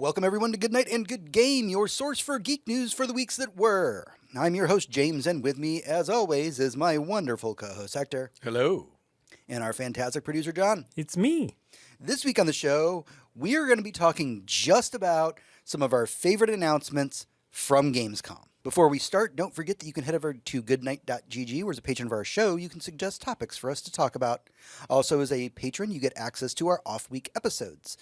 Welcome everyone to Goodnight and Good Game, your source for geek news for the weeks that were. I'm your host James, and with me, as always, is my wonderful co-host Hector. Hello. And our fantastic producer John. It's me. This week on the show, we are going to be talking just about some of our favorite announcements from Gamescom. Before we start, don't forget that you can head over to goodnight.gg, where as a patron of our show, you can suggest topics for us to talk about. Also, as a patron, you get access to our off-week episodes.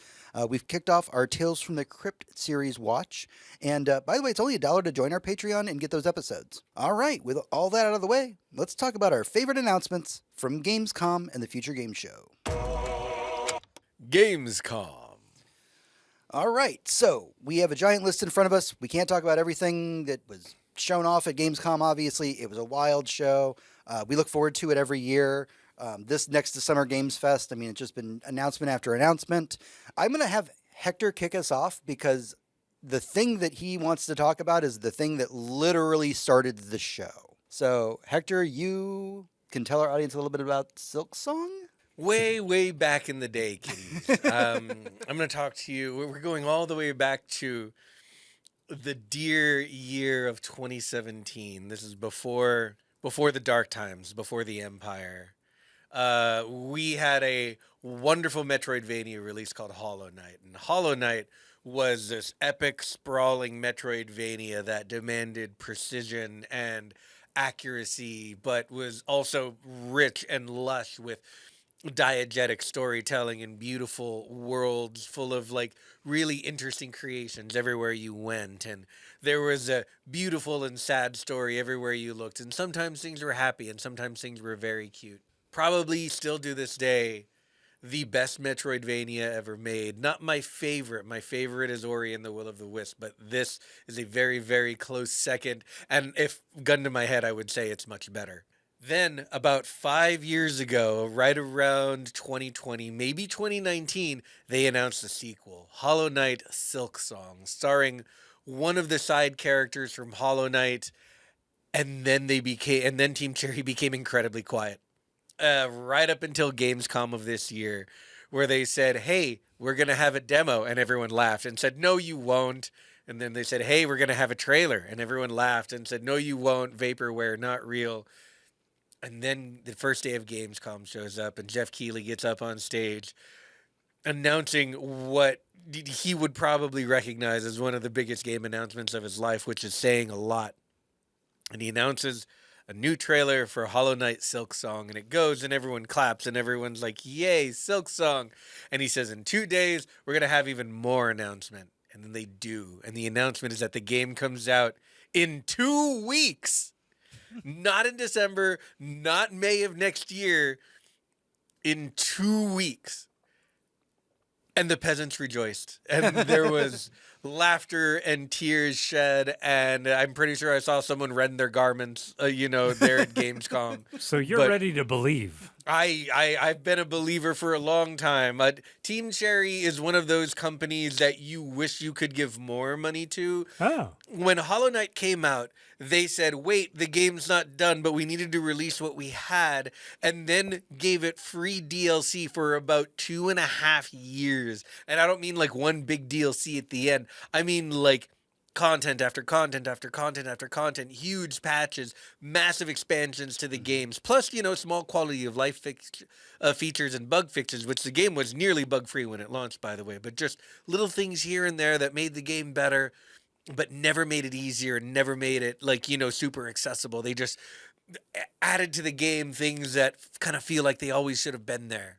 We've kicked off our Tales from the Crypt series watch. And by the way, it's only $1 to join our Patreon and get those episodes. All right, with all that out of the way, let's talk about our favorite announcements from Gamescom and the Future Game Show. Gamescom. All right, so we have a giant list in front of us. We can't talk about everything that was shown off at Gamescom, obviously. It was a wild show. We look forward to it every year. This next to Summer Games Fest, it's just been announcement after announcement. I'm going to have Hector kick us off because the thing that he wants to talk about is the thing that literally started the show. So, Hector, you can tell our audience a little bit about Silksong? Way back in the day, kiddies. I'm going to talk to you. We're going all the way back to the dear year of 2017. This is before the dark times, before the Empire. We had a wonderful Metroidvania release called Hollow Knight. And Hollow Knight was this epic, sprawling Metroidvania that demanded precision and accuracy, but was also rich and lush with diegetic storytelling and beautiful worlds full of really interesting creations everywhere you went, and there was a beautiful and sad story everywhere you looked, and sometimes things were happy and sometimes things were very cute. Probably still to this day the best Metroidvania ever made. Not my favorite. My favorite is Ori and the Will of the Wisp, but this is a very, very close second, and if gun to my head, I would say it's much better. Then, about 5 years ago, right around 2020, maybe 2019, they announced a sequel, Hollow Knight Silksong, starring one of the side characters from Hollow Knight, and then Team Cherry became incredibly quiet. Right up until Gamescom of this year, where they said, hey, we're going to have a demo, and everyone laughed and said, no, you won't. And then they said, hey, we're going to have a trailer, and everyone laughed and said, no, you won't, vaporware, not real. And then the first day of Gamescom shows up, and Jeff Keighley gets up on stage announcing what he would probably recognize as one of the biggest game announcements of his life, which is saying a lot. And he announces a new trailer for Hollow Knight Silksong, and it goes, and everyone claps, and everyone's like, yay, Silksong. And he says, in 2 days, we're going to have even more announcement. And then they do. And the announcement is that the game comes out in 2 weeks. Not in December, not May of next year, in 2 weeks. And the peasants rejoiced. And there was laughter and tears shed. And I'm pretty sure I saw someone rend their garments, there at Gamescom. So you're ready to believe. I've been a believer for a long time. Team Cherry is one of those companies that you wish you could give more money to. Oh. When Hollow Knight came out, they said, wait, the game's not done, but we needed to release what we had, and then gave it free DLC for about 2.5 years. And I don't mean one big DLC at the end. I mean content after content after content after content, huge patches, massive expansions to the games, plus, small quality of life features and bug fixes, which the game was nearly bug-free when it launched, by the way, but just little things here and there that made the game better, but never made it easier, never made it, super accessible. They just added to the game things that kind of feel like they always should have been there.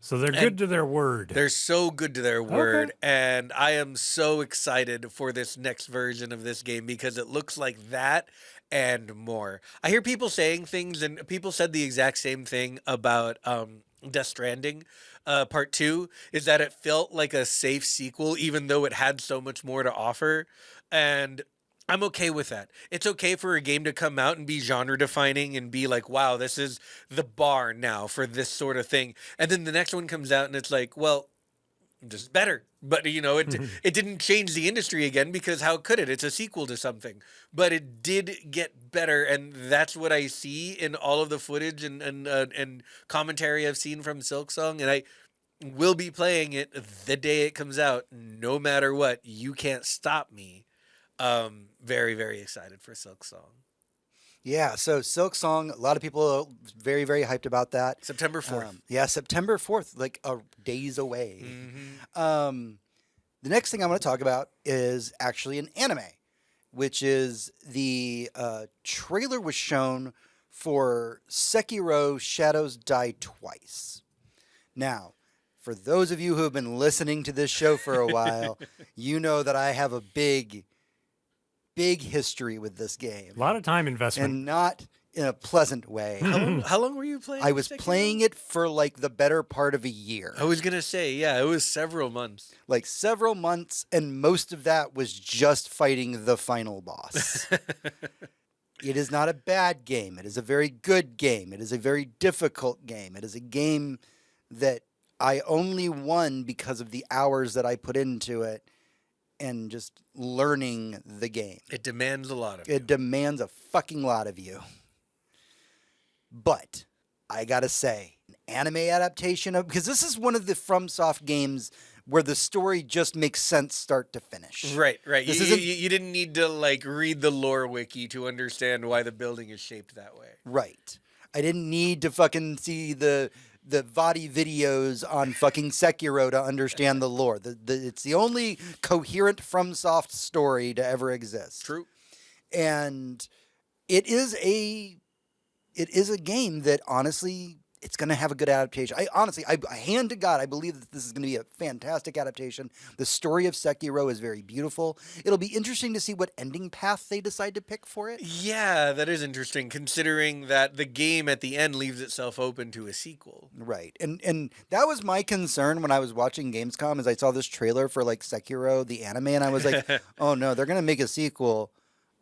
So they're good to their word. They're so good to their word. Okay. And I am so excited for this next version of this game because it looks like that and more. I hear people saying things, and people said the exact same thing about Death Stranding. Part 2 is that it felt like a safe sequel, even though it had so much more to offer. And I'm okay with that. It's okay for a game to come out and be genre defining and be like, wow, this is the bar now for this sort of thing. And then the next one comes out and it's like, well, this is better. But, it didn't change the industry again because how could it? It's a sequel to something. But it did get better, and that's what I see in all of the footage and commentary I've seen from Silksong. And will be playing it the day it comes out, no matter what. You can't stop me. Very, very excited for Silksong. Yeah, so Silksong, a lot of people are very, very hyped about that. September 4th. Yeah, September 4th, like days away. Mm-hmm. The next thing I want to talk about is actually an anime, which is the trailer was shown for Sekiro Shadows Die Twice. Now, for those of you who have been listening to this show for a while, you know that I have a big history with this game. A lot of time investment. And not in a pleasant way. How long were you playing? I was Sekiro? playing it for like the better part of a year. I was going to say, yeah, it was several months. Like several months, and most of that was just fighting the final boss. It is not a bad game. It is a very good game. It is a very difficult game. It is a game that I only won because of the hours that I put into it and just learning the game. It demands a lot of you. It demands a fucking lot of you. But I gotta say, an anime adaptation of, because this is one of the FromSoft games where the story just makes sense start to finish. Right. This You didn't need to like read the lore wiki to understand why the building is shaped that way. Right. I didn't need to fucking see the Vadi videos on fucking Sekiro to understand the lore. It's the only coherent FromSoft story to ever exist. True. And it is a game that honestly, it's going to have a good adaptation. I hand to God, I believe that this is going to be a fantastic adaptation. The story of Sekiro is very beautiful. It'll be interesting to see what ending path they decide to pick for it. Yeah, that is interesting, considering that the game at the end leaves itself open to a sequel. Right. And that was my concern when I was watching Gamescom, is I saw this trailer for like Sekiro, the anime, and I was like, oh no, they're going to make a sequel.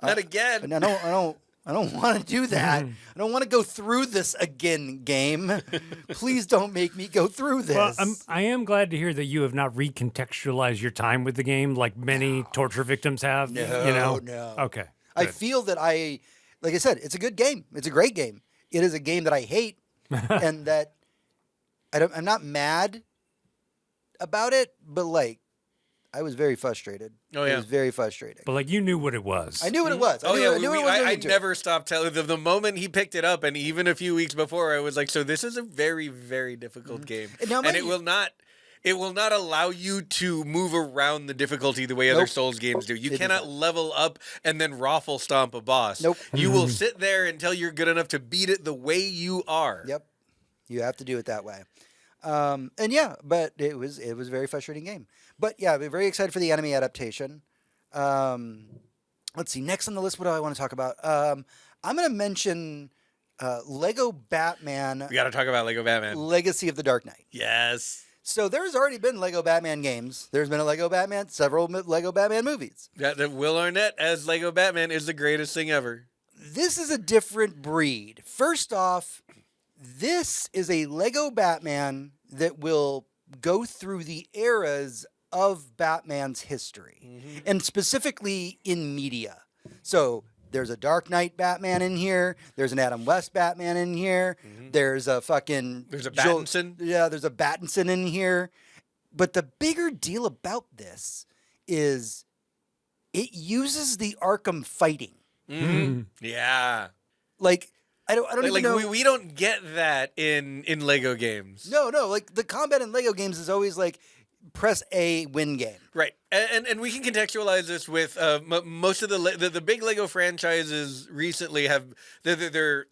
Not again. And I don't want to do that. I don't want to go through this again, game. Please don't make me go through this. Well, I am glad to hear that you have not recontextualized your time with the game like many torture victims have. No. Okay. I good. feel that like I said, it's a good game. It's a great game. It is a game that I hate and that I'm not mad about it, but like, I was very frustrated. Oh, yeah. It was very frustrating. But like you knew what it was. I knew what it was. I never stopped telling them. The moment he picked it up, and even a few weeks before, I was like, so this is a very, very difficult game. And it will not allow you to move around the difficulty the way other Souls games do. You cannot level up and then raffle stomp a boss. Nope. You will sit there until you're good enough to beat it the way you are. Yep. You have to do it that way. And yeah, but it was a very frustrating game. But yeah, we're very excited for the anime adaptation. Let's see. Next on the list, what do I want to talk about? I'm going to mention Lego Batman. We got to talk about Lego Batman. Legacy of the Dark Knight. Yes. So there's already been Lego Batman games. There's been several Lego Batman movies. That Will Arnett as Lego Batman is the greatest thing ever. This is a different breed. First off, this is a Lego Batman that will go through the eras of Batman's history, and specifically in media. So there's a Dark Knight Batman in here. There's an Adam West Batman in here. There's a Pattinson. There's a Pattinson in here. But the bigger deal about this is it uses the Arkham fighting. Yeah. Like, I don't even know. We don't get that in Lego games. No. Like, the combat in Lego games is always like, press A, win game. Right. And we can contextualize this with most of the big Lego franchises recently have their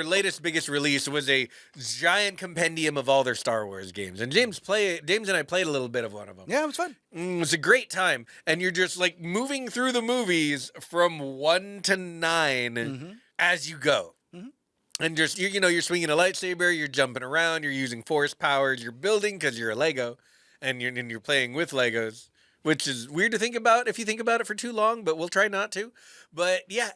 latest biggest release was a giant compendium of all their Star Wars games. And James and I played a little bit of one of them. Yeah, it was fun. It was a great time. And you're just like moving through the movies from 1 to 9 as you go. And just, you're swinging a lightsaber, you're jumping around, you're using force powers, you're building because you're a Lego, and you're playing with Legos, which is weird to think about if you think about it for too long, but we'll try not to. But yeah,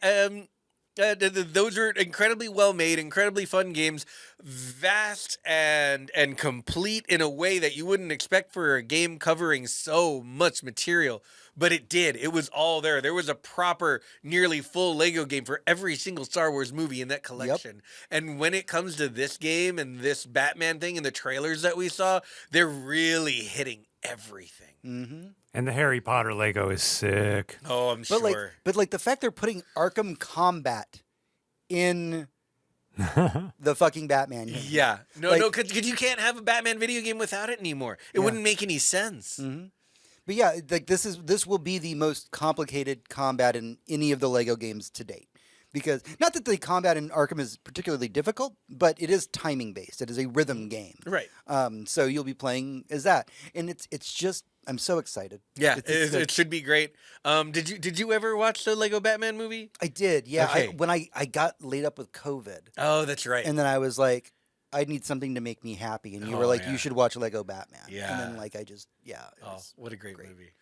Those are incredibly well made, incredibly fun games, vast and complete in a way that you wouldn't expect for a game covering so much material. But it did. It was all there. There was a proper, nearly full Lego game for every single Star Wars movie in that collection. And when it comes to this game and this Batman thing and the trailers that we saw, they're really hitting everything. Mm-hmm. And the Harry Potter Lego is sick. Oh, I'm sure. But the fact they're putting Arkham Combat in the fucking Batman game. Yeah. No, Like- because you can't have a Batman video game without it anymore. It wouldn't make any sense. Mm-hmm. But yeah, like this will be the most complicated combat in any of the Lego games to date. Because not that the combat in Arkham is particularly difficult, but it is timing based. It is a rhythm game. Right. So you'll be playing as that, and it's just I'm so excited. Yeah, It's it should be great. Did you ever watch the Lego Batman movie? I did. Yeah. Okay. When I got laid up with COVID, Oh, that's right. and then I was like, I need something to make me happy, and you were Oh, like, yeah. you should watch Lego Batman. Yeah. And then like I just it Oh, was what a great movie.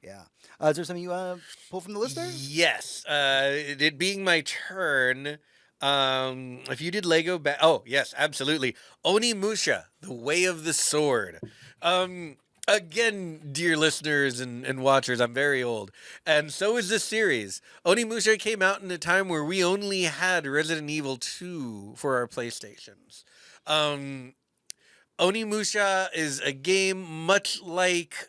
Yeah. Is there something you pull from the list there? Yes. It being my turn. If you did Lego oh, yes, absolutely. Onimusha, The Way of the Sword. Again, dear listeners and watchers, I'm very old. And so is this series. Onimusha came out in a time where we only had Resident Evil 2 for our PlayStations. Onimusha is a game much like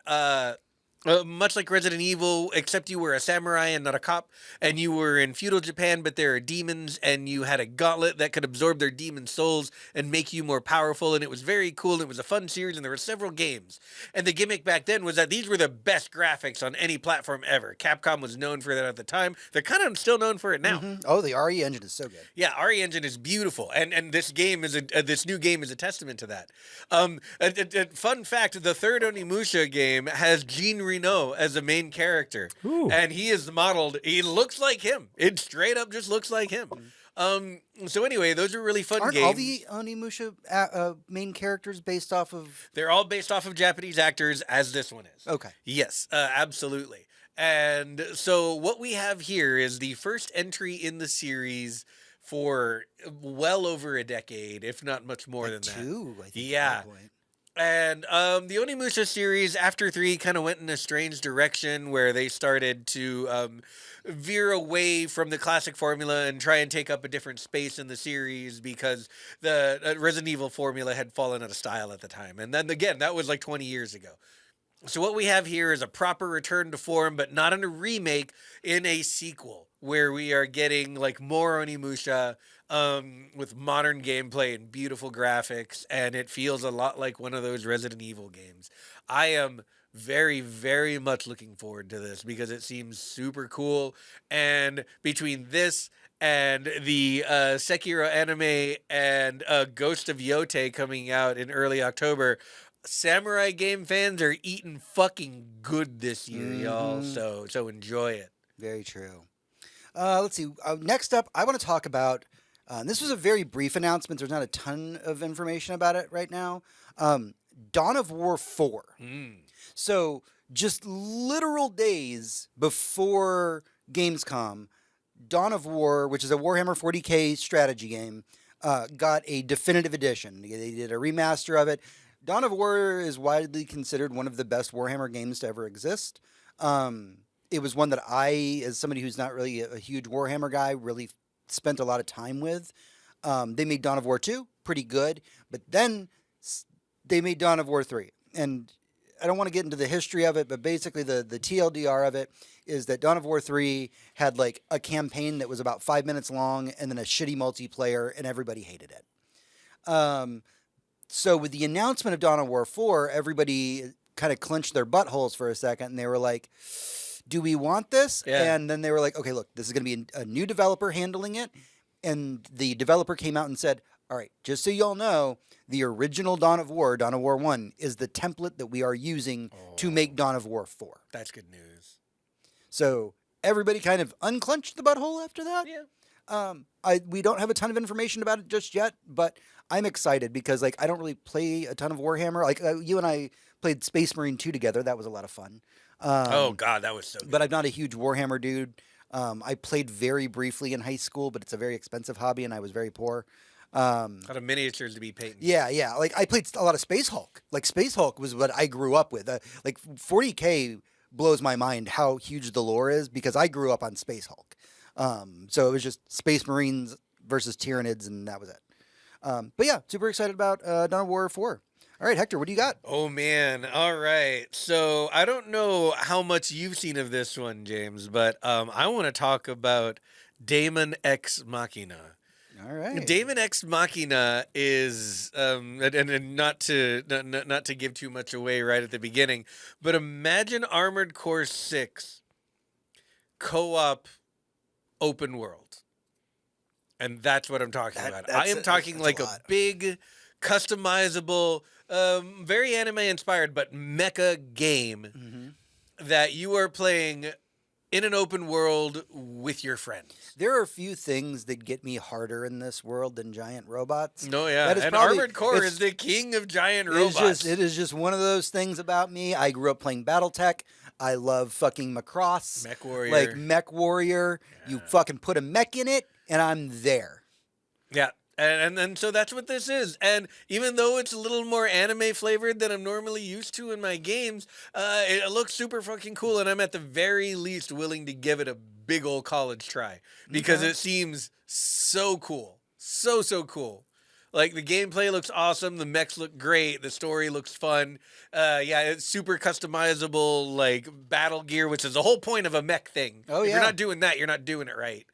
Resident Evil, except you were a samurai and not a cop, and you were in feudal Japan, but there are demons, and you had a gauntlet that could absorb their demon souls and make you more powerful, and it was very cool, and it was a fun series, and there were several games. And the gimmick back then was that these were the best graphics on any platform ever. Capcom was known for that at the time. They're kind of still known for it now. Mm-hmm. Oh, the RE engine is so good. Yeah, RE Engine is beautiful, and this game is this new game is a testament to that. A fun fact: the third Onimusha game has Jean Reno as a main character, Ooh. and he is modeled. He looks like him. It straight up just looks like him. So anyway, those are really fun Aren't games. all the Onimusha main characters based off of? They're all based off of Japanese actors, as this one is. Okay. Yes, absolutely. And so what we have here is the first entry in the series for well over a decade, if not much more than that. Two, I think. Yeah. At that point. And the Onimusha series, after 3, kind of went in a strange direction where they started to veer away from the classic formula and try and take up a different space in the series because the Resident Evil formula had fallen out of style at the time. And then again, that was like 20 years ago. So what we have here is a proper return to form, but not in a remake, in a sequel where we are getting like more Onimusha with modern gameplay and beautiful graphics, and it feels a lot like one of those Resident Evil games. I am very, very much looking forward to this because it seems super cool, and between this and the Sekiro anime and Ghost of Yote coming out in early October, samurai game fans are eating fucking good this year, y'all. So enjoy it. Very true. Let's see. Next up, I want to talk about. This was a very brief announcement. There's not a ton of information about it right now. Dawn of War 4. So just literal days before Gamescom, Dawn of War, which is a Warhammer 40K strategy game, got a definitive edition. They did a remaster of it. Dawn of War is widely considered one of the best Warhammer games to ever exist. It was one that I, as somebody who's not really a huge Warhammer guy, really spent a lot of time with. They made Dawn of War 2, pretty good, but then they made Dawn of War 3. And I don't want to get into the history of it, but basically the TLDR of it is that Dawn of War 3 had like a campaign that was about 5 minutes long and then a shitty multiplayer, and everybody hated it. So with the announcement of Dawn of War 4, everybody kind of clenched their buttholes for a second, and they were like, do we want this? Yeah. And then they were like, okay, look, this is going to be a new developer handling it. And the developer came out and said, all right, just so y'all know, the original Dawn of War 1, is the template that we are using to make Dawn of War 4. That's good news. So everybody kind of unclenched the butthole after that. Yeah. We don't have a ton of information about it just yet, but I'm excited because like I don't really play a ton of Warhammer. Like you and I played Space Marine 2 together. That was a lot of fun. Oh God, that was so good. But I'm not a huge Warhammer dude. I played very briefly in high school, but it's a very expensive hobby, and I was very poor. A lot of miniatures to be painted. Yeah. Like I played a lot of Space Hulk. Like Space Hulk was what I grew up with. Like 40K blows my mind how huge the lore is because I grew up on Space Hulk. So it was just Space Marines versus Tyranids, and that was it. But yeah, super excited about Dawn of War 4. All right, Hector, what do you got? Oh man! All right. So I don't know how much you've seen of this one, James, but I want to talk about Daemon Ex Machina. All right. Daemon Ex Machina is, and not to give too much away right at the beginning, but imagine Armored Core 6 co-op open world, and that's what I'm talking about. I am talking like a big, customizable, very anime inspired, but mecha game that you are playing in an open world with your friends. There are a few things that get me harder in this world than giant robots. No, yeah. That is And probably- Armored Core is the king of giant robots. It is just one of those things about me. I grew up playing BattleTech. I love fucking Macross. Mech Warrior. Like Mech Warrior. You fucking put a mech in it, and I'm there. Yeah. And so that's what this is. And even though it's a little more anime flavored than I'm normally used to in my games, it looks super fucking cool. And I'm at the very least willing to give it a big old college try because it seems so cool. So cool. Like the gameplay looks awesome. The mechs look great. The story looks fun. Yeah, it's super customizable, like battle gear, which is the whole point of a mech thing. Oh, If yeah. you're not doing that, you're not doing it right.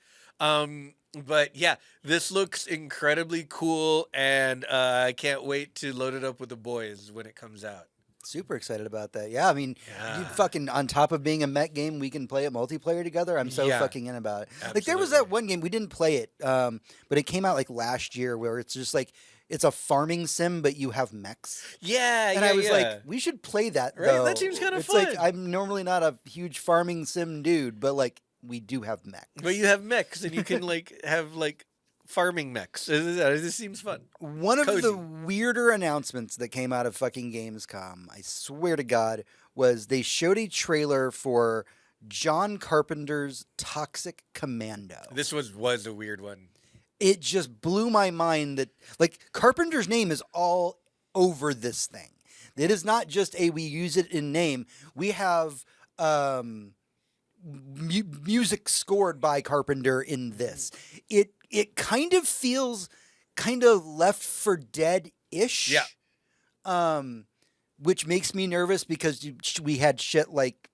But yeah, this looks incredibly cool, and I can't wait to load it up with the boys when it comes out. Super excited about that. Yeah, I mean, you fucking on top of being a mech game, we can play it multiplayer together. I'm so fucking in about it. Like there was that one game we didn't play it, but it came out like last year where it's just like it's a farming sim, but you have mechs. Yeah, And I was like, we should play that. Right, Though. that seems kinda It's fun. like I'm normally not a huge farming sim dude, but like we do have mechs. But you have mechs, and you can like have like farming mechs. This seems fun. One of Cozy. the weirder announcements that came out of fucking Gamescom, I swear to God, was they showed a trailer for John Carpenter's Toxic Commando. This was a weird one. It just blew my mind that, like, Carpenter's name is all over this thing. It is not just we use it in name. We have music scored by Carpenter in this. It kind of feels kind of Left 4 Dead-ish. Yeah. Which makes me nervous because we had shit like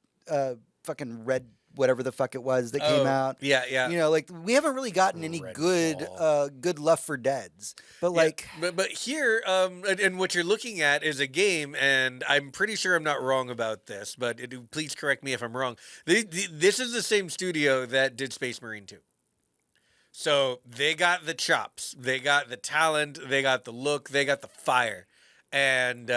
fucking Red, whatever the fuck it was that came out. Yeah. You know, like we haven't really gotten any good Left 4 Deads. But like, but here, and what you're looking at is a game, and I'm pretty sure I'm not wrong about this, but please correct me if I'm wrong. This is the same studio that did Space Marine 2. So they got the chops, they got the talent, they got the look, they got the fire. And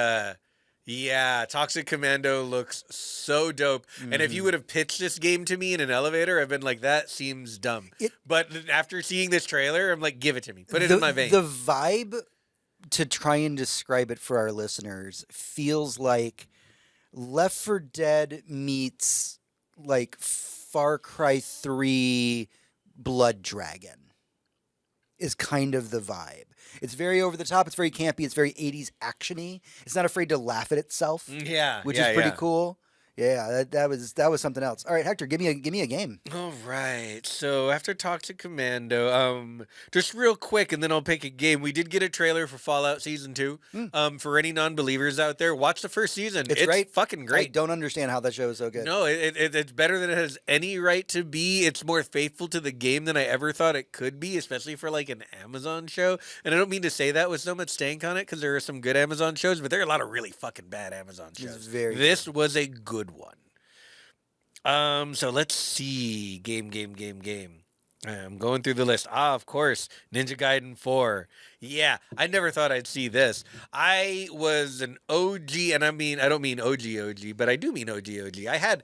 yeah, Toxic Commando looks so dope. And if you would have pitched this game to me in an elevator, I've been like, that seems dumb. But after seeing this trailer, I'm like, give it to me. Put it in my vein. The vibe, to try and describe it for our listeners, feels like Left 4 Dead meets like Far Cry 3 Blood Dragon is kind of the vibe. It's very over the top. It's very campy. It's very 80s actiony. It's not afraid to laugh at itself. Yeah, which is pretty cool. Yeah, that was something else. All right, Hector, give me a game. All right. So after Toxic Commando, just real quick, and then I'll pick a game. We did get a trailer for Fallout Season 2. For any non-believers out there, watch the first season. It's great. Fucking great. I don't understand how that show is so good. No, it's better than it has any right to be. It's more faithful to the game than I ever thought it could be, especially for like an Amazon show. And I don't mean to say that with so much stank on it, because there are some good Amazon shows, but there are a lot of really fucking bad Amazon shows. This was a good one. So let's see. Game. I'm going through the list. Of course, Ninja Gaiden 4. Yeah, I never thought I'd see this. I was an OG, and I don't mean OG, but I do mean OG. I had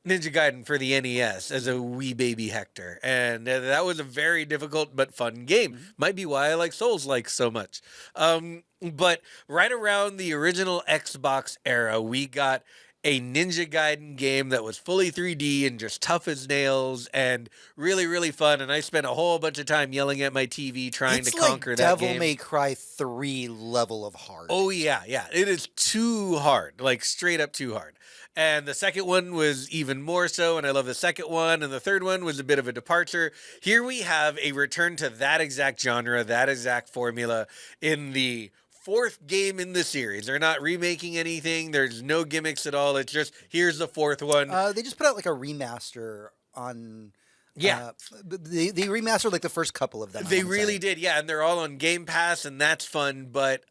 Ninja Gaiden for the NES as a wee baby Hector, and that was a very difficult but fun game. Might be why I like Souls-like so much. But right around the original Xbox era, we got a Ninja Gaiden game that was fully 3D and just tough as nails and really, really fun. And I spent a whole bunch of time yelling at my TV trying to conquer that game. Devil May Cry 3 level of hard. Oh, yeah. It is too hard, like straight up too hard. And the second one was even more so, and I love the second one. And the third one was a bit of a departure. Here we have a return to that exact genre, that exact formula in the fourth game in the series. They're not remaking anything. There's no gimmicks at all. It's just, here's the fourth one. They just put out like a remaster on... Yeah. They remastered like the first couple of them. They really did, yeah, and they're all on Game Pass, and that's fun. But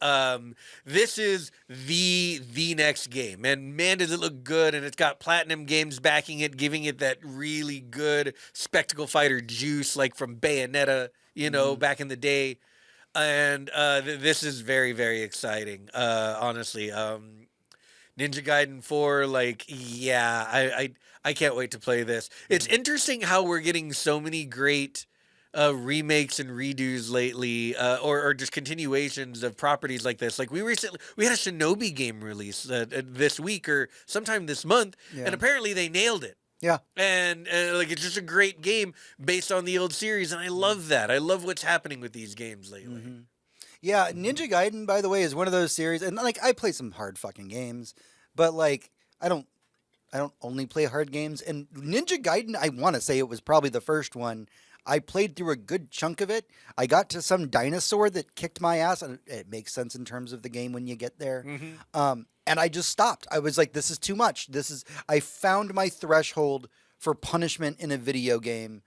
this is the next game, and man, does it look good! And it's got Platinum Games backing it, giving it that really good spectacle fighter juice, like from Bayonetta, back in the day. And this is very, very exciting. Honestly, Ninja Gaiden 4, like, yeah, I can't wait to play this. It's interesting how we're getting so many great remakes and redos lately, or just continuations of properties like this. Like we had a Shinobi game release this week or sometime this month, and apparently they nailed it. Yeah. And like it's just a great game based on the old series, and I love that. I love what's happening with these games lately. Mm-hmm. Yeah, Ninja Gaiden, by the way, is one of those series, and like I play some hard fucking games, but like I don't only play hard games. And Ninja Gaiden, I want to say it was probably the first one. I played through a good chunk of it. I got to some dinosaur that kicked my ass, and it makes sense in terms of the game when you get there. Mm-hmm. And I just stopped. I was like, this is too much. I found my threshold for punishment in a video game,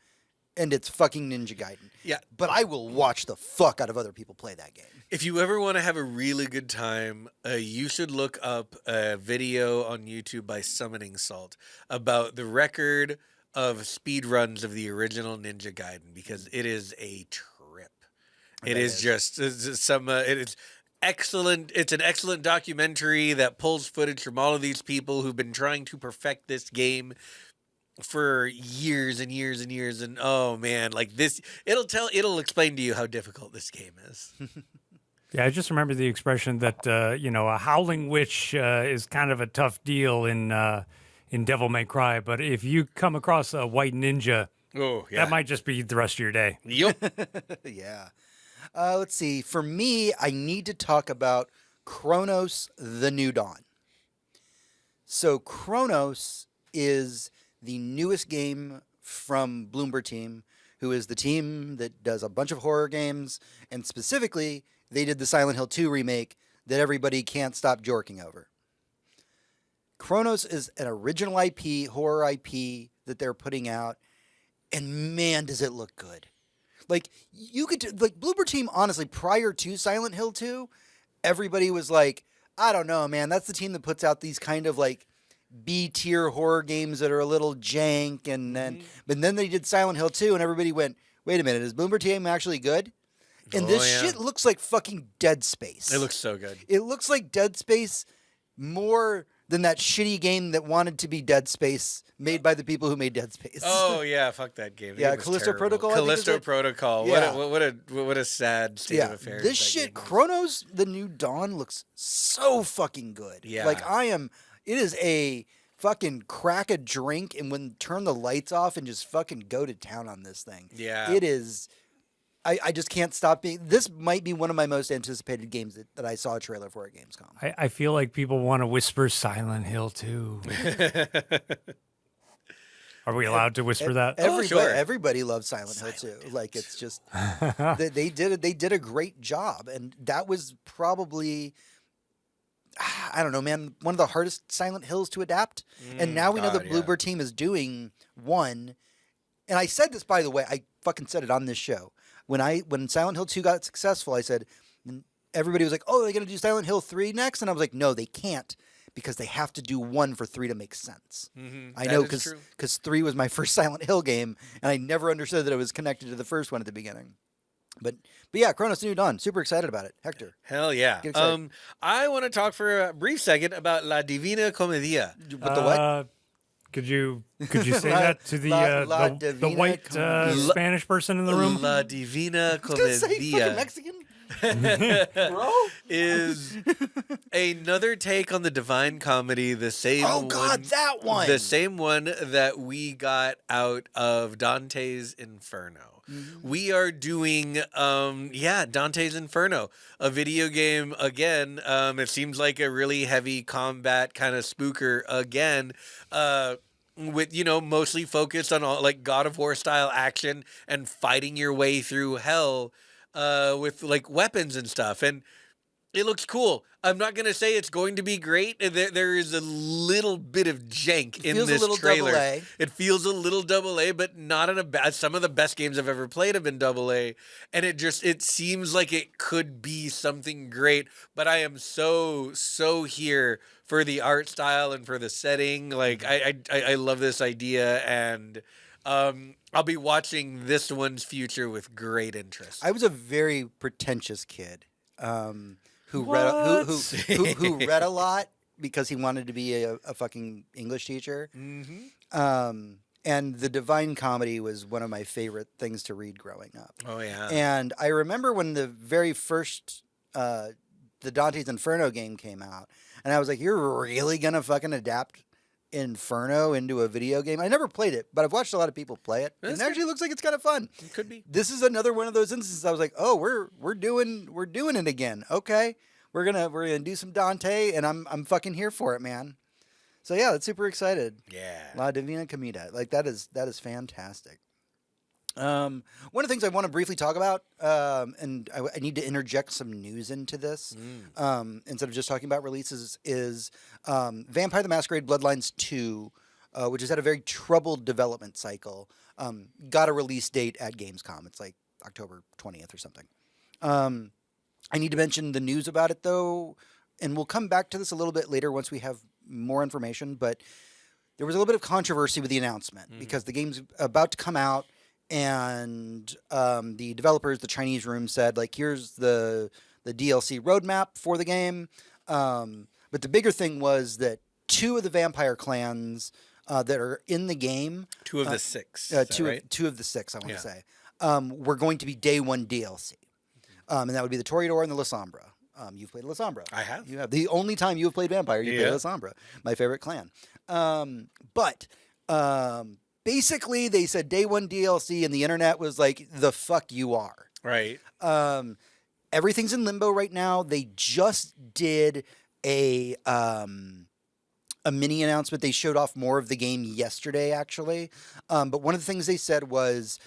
and it's fucking Ninja Gaiden. Yeah. But I will watch the fuck out of other people play that game. If you ever want to have a really good time, you should look up a video on YouTube by Summoning Salt about the record of speed runs of the original Ninja Gaiden, because it is a trip. It is excellent. It's an excellent documentary that pulls footage from all of these people who've been trying to perfect this game for years and years and years. And oh man, like this, it'll explain to you how difficult this game is. Yeah, I just remember the expression that a howling witch is kind of a tough deal in Devil May Cry, but if you come across a white ninja, that might just be the rest of your day. Yep. Yeah. Let's see. For me, I need to talk about Chronos: The New Dawn. So Chronos is the newest game from Bloomberg Team, who is the team that does a bunch of horror games, and specifically, they did the Silent Hill 2 remake that everybody can't stop jorking over. Chronos is an original IP, horror IP that they're putting out, and man, does it look good. Like, Bloober Team, honestly, prior to Silent Hill 2, everybody was like, I don't know, man, that's the team that puts out these kind of, like, B-tier horror games that are a little jank, and then they did Silent Hill 2, and everybody went, wait a minute, is Bloober Team actually good? And this shit looks like fucking Dead Space. It looks so good. It looks like Dead Space more than that shitty game that wanted to be Dead Space made by the people who made Dead Space. Oh yeah, fuck that game. Yeah, Callisto Protocol. Callisto Protocol. Yeah. What a sad state of affairs. This shit, Chronos: The New Dawn, looks so fucking good. Yeah. Like it is a fucking crack a drink and turn the lights off and just fucking go to town on this thing. Yeah. It is. I just can't stop being. This might be one of my most anticipated games that I saw a trailer for at Gamescom. I feel like people want to whisper Silent Hill 2. Are we allowed to whisper that? Everybody loves Silent Hill 2. Like, it's just they did a great job, and that was probably, I don't know, man, one of the hardest Silent Hills to adapt. And now we know the Bloober Team is doing one. And I said this, by the way, I fucking said it on this show. When Silent Hill 2 got successful, I said, everybody was like, oh, they're going to do Silent Hill 3 next? And I was like, no, they can't, because they have to do 1 for 3 to make sense. Mm-hmm. I know, because 3 was my first Silent Hill game, and I never understood that it was connected to the first one at the beginning. But yeah, Chronos: New Dawn, super excited about it. Hector. Hell yeah. I want to talk for a brief second about La Divina Comedia. With the what? Could you say that to the white Spanish person in the room? La Divina I was gonna say Comedia. fucking Mexican. is another take on the Divine Comedy, the same Oh God, that one. the same one that we got out of Dante's Inferno. We are doing, Dante's Inferno, a video game again. It seems like a really heavy combat kind of spooker again. With mostly focused on all like God of War style action and fighting your way through hell, with like weapons and stuff, and it looks cool. I'm not gonna say it's going to be great. There is a little bit of jank in feels a this little trailer. AA. It feels a little AA, but not in a bad. Some of the best games I've ever played have been AA, and it seems like it could be something great. But I am so here for the art style and for the setting. Like I love this idea, and I'll be watching this one's future with great interest. I was a very pretentious kid. Who read a lot because he wanted to be a fucking English teacher. And the Divine Comedy was one of my favorite things to read growing up. Oh yeah. And I remember when the very first the Dante's Inferno game came out, and I was like, "You're really gonna fucking adapt Inferno into a video game?" I never played it, but I've watched a lot of people play it, and it actually looks like it's kind of fun. It could be. This is another one of those instances. I was like, "Oh, we're doing it again." Okay, we're gonna do some Dante, and I'm fucking here for it, man. So yeah, that's super excited. Yeah. La Divina Comida, like that is fantastic. One of the things I want to briefly talk about, and I need to interject some news into this, instead of just talking about releases, is Vampire the Masquerade Bloodlines 2, which has had a very troubled development cycle, got a release date at Gamescom. It's like October 20th or something. I need to mention the news about it, though, and we'll come back to this a little bit later once we have more information, but there was a little bit of controversy with the announcement because the game's about to come out, and the developers, the Chinese room, said, like, here's the DLC roadmap for the game. But the bigger thing was that 2 of the vampire clans that are in the game, 2 of the 6, two of the 6, I want to say, were going to be day 1 DLC. And that would be the Toreador and the Lasombra. You've played Lasombra. I have. You have. The only time you have played Vampire, you played Lasombra. My favorite clan. Basically, they said day 1 DLC, and the internet was like, the fuck you are. Right. Everything's in limbo right now. They just did a mini announcement. They showed off more of the game yesterday, actually. But one of the things they said was,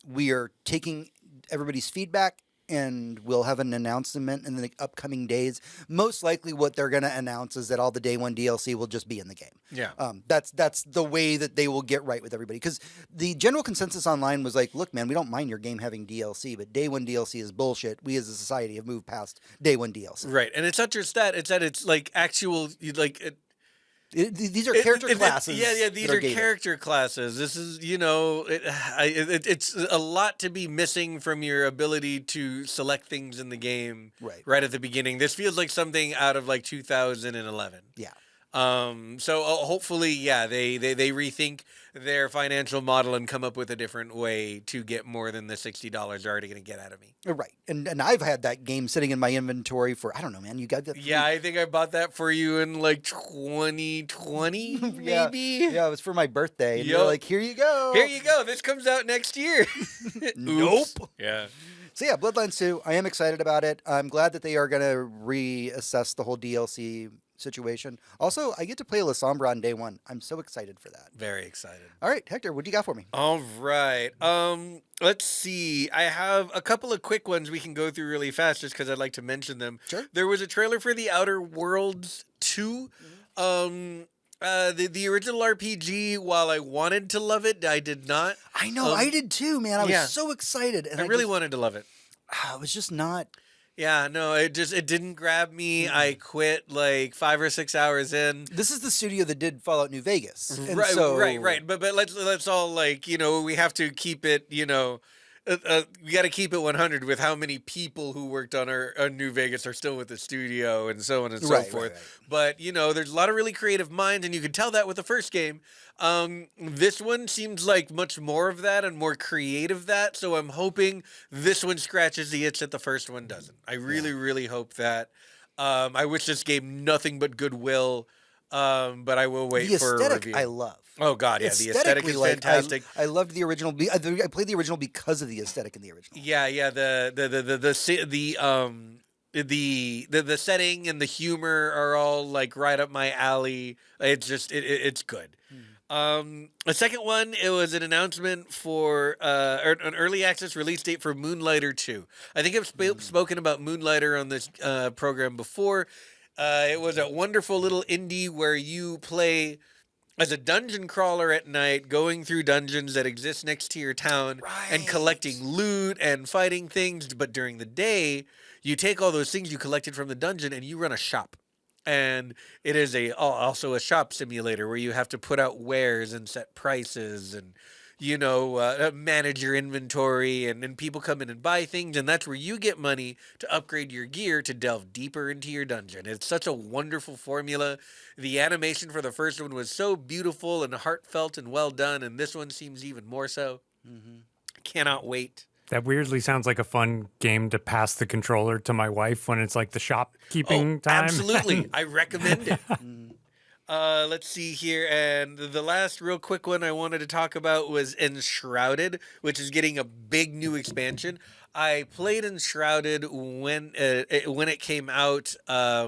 we are taking everybody's feedback, and we'll have an announcement in the upcoming days. Most likely what they're going to announce is that all the day 1 DLC will just be in the game. Yeah. That's the way that they will get right with everybody. Because the general consensus online was like, look, man, we don't mind your game having DLC, but day 1 DLC is bullshit. We as a society have moved past day 1 DLC. Right. And it's not just that. It's that it's like actual, like... These are character classes. These are character classes. This is, it's a lot to be missing from your ability to select things in the game right at the beginning. This feels like something out of like 2011. Yeah. So hopefully, they rethink their financial model and come up with a different way to get more than the $60 they're already going to get out of me. Right. And I've had that game sitting in my inventory for, I don't know, man. You got that? Yeah, I think I bought that for you in like 2020, maybe. Yeah, it was for my birthday. And you're like, here you go. Here you go. This comes out next year. Nope. Yeah. So yeah, Bloodlines 2, I am excited about it. I'm glad that they are going to reassess the whole DLC situation. Also, I get to play Lasombra on day 1. I'm so excited for that. Very excited. All right, Hector, what do you got for me? All right. Let's see. I have a couple of quick ones we can go through really fast just because I'd like to mention them. Sure. There was a trailer for The Outer Worlds 2. The original RPG, while I wanted to love it, I did not. I know, I did too, man. I was so excited. And I really wanted to love it. I was just not... Yeah, no, it didn't grab me. I quit like 5 or 6 hours in. This is the studio that did Fallout New Vegas. And right, so... right. But let's all like, we have to keep it, we got to keep it 100 with how many people who worked on our New Vegas are still with the studio and so on and so forth. Right. But, there's a lot of really creative minds, and you could tell that with the first game. This one seems like much more of that and more creative that, so I'm hoping this one scratches the itch that the first one doesn't. I really, really hope that. I wish this game nothing but goodwill, but I will wait for a aesthetic review. I love. Oh God, yeah, the aesthetic is fantastic. I loved the original. I played the original because of the aesthetic in the original. Yeah, the setting and the humor are all like right up my alley. It's just it's good. The second one, it was an announcement for an early access release date for Moonlighter 2. I think I've spoken about Moonlighter on this program before. It was a wonderful little indie where you play as a dungeon crawler at night, going through dungeons that exist next to your town and collecting loot and fighting things. But during the day, you take all those things you collected from the dungeon and you run a shop. And it is also a shop simulator where you have to put out wares and set prices and, manage your inventory, and people come in and buy things, and that's where you get money to upgrade your gear to delve deeper into your dungeon. It's such a wonderful formula. The animation for the first one was so beautiful and heartfelt and well done, and this one seems even more so. Cannot wait. That weirdly sounds like a fun game to pass the controller to my wife when it's like the shopkeeping time. Absolutely. I recommend it. Let's see here. And the last real quick one I wanted to talk about was Enshrouded, which is getting a big new expansion. I played Enshrouded when it came out What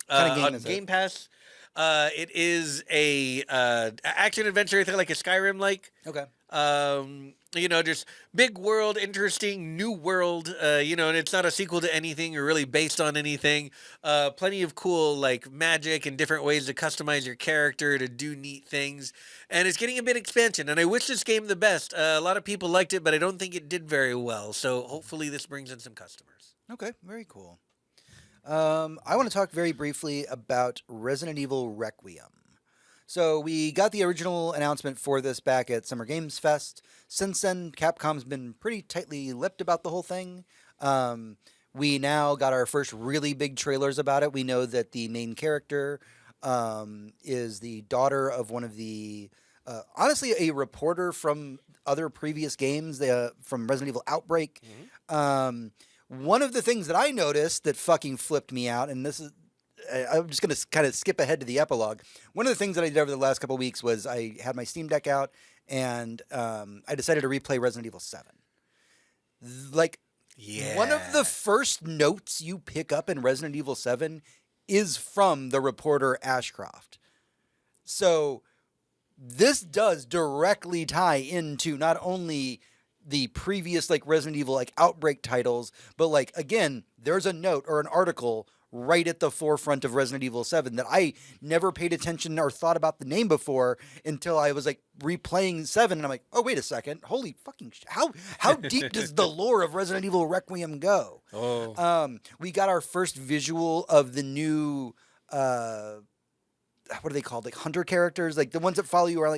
kind of game on is Game it? Pass. It is a action adventure, I think, like a Skyrim like. Okay. Just big world, interesting, new world, and it's not a sequel to anything or really based on anything. Plenty of cool, like, magic and different ways to customize your character to do neat things. And it's getting a bit expansion, and I wish this game the best. A lot of people liked it, but I don't think it did very well. So hopefully this brings in some customers. Okay, very cool. I want to talk very briefly about Resident Evil Requiem. So we got the original announcement for this back at Summer Games Fest. Since then, Capcom's been pretty tightly lipped about the whole thing. We now got our first really big trailers about it. We know that the main character is the daughter of one of the, honestly, a reporter from other previous games, from Resident Evil Outbreak. One of the things that I noticed that fucking flipped me out, and this is, I'm just going to kind of skip ahead to the epilogue. One of the things that I did over the last couple of weeks was I had my Steam Deck out, and I decided to replay Resident Evil 7. One of the first notes you pick up in Resident Evil 7 is from the reporter Ashcroft. So this does directly tie into not only the previous Resident Evil Outbreak titles, but again, there's a note or an article right at the forefront of Resident Evil 7 that I never paid attention or thought about the name before until I was replaying 7, and I'm like, oh, wait a second, holy fucking how deep does the lore of Resident Evil Requiem go? We got our first visual of the new what are they called, hunter characters, the ones that follow you are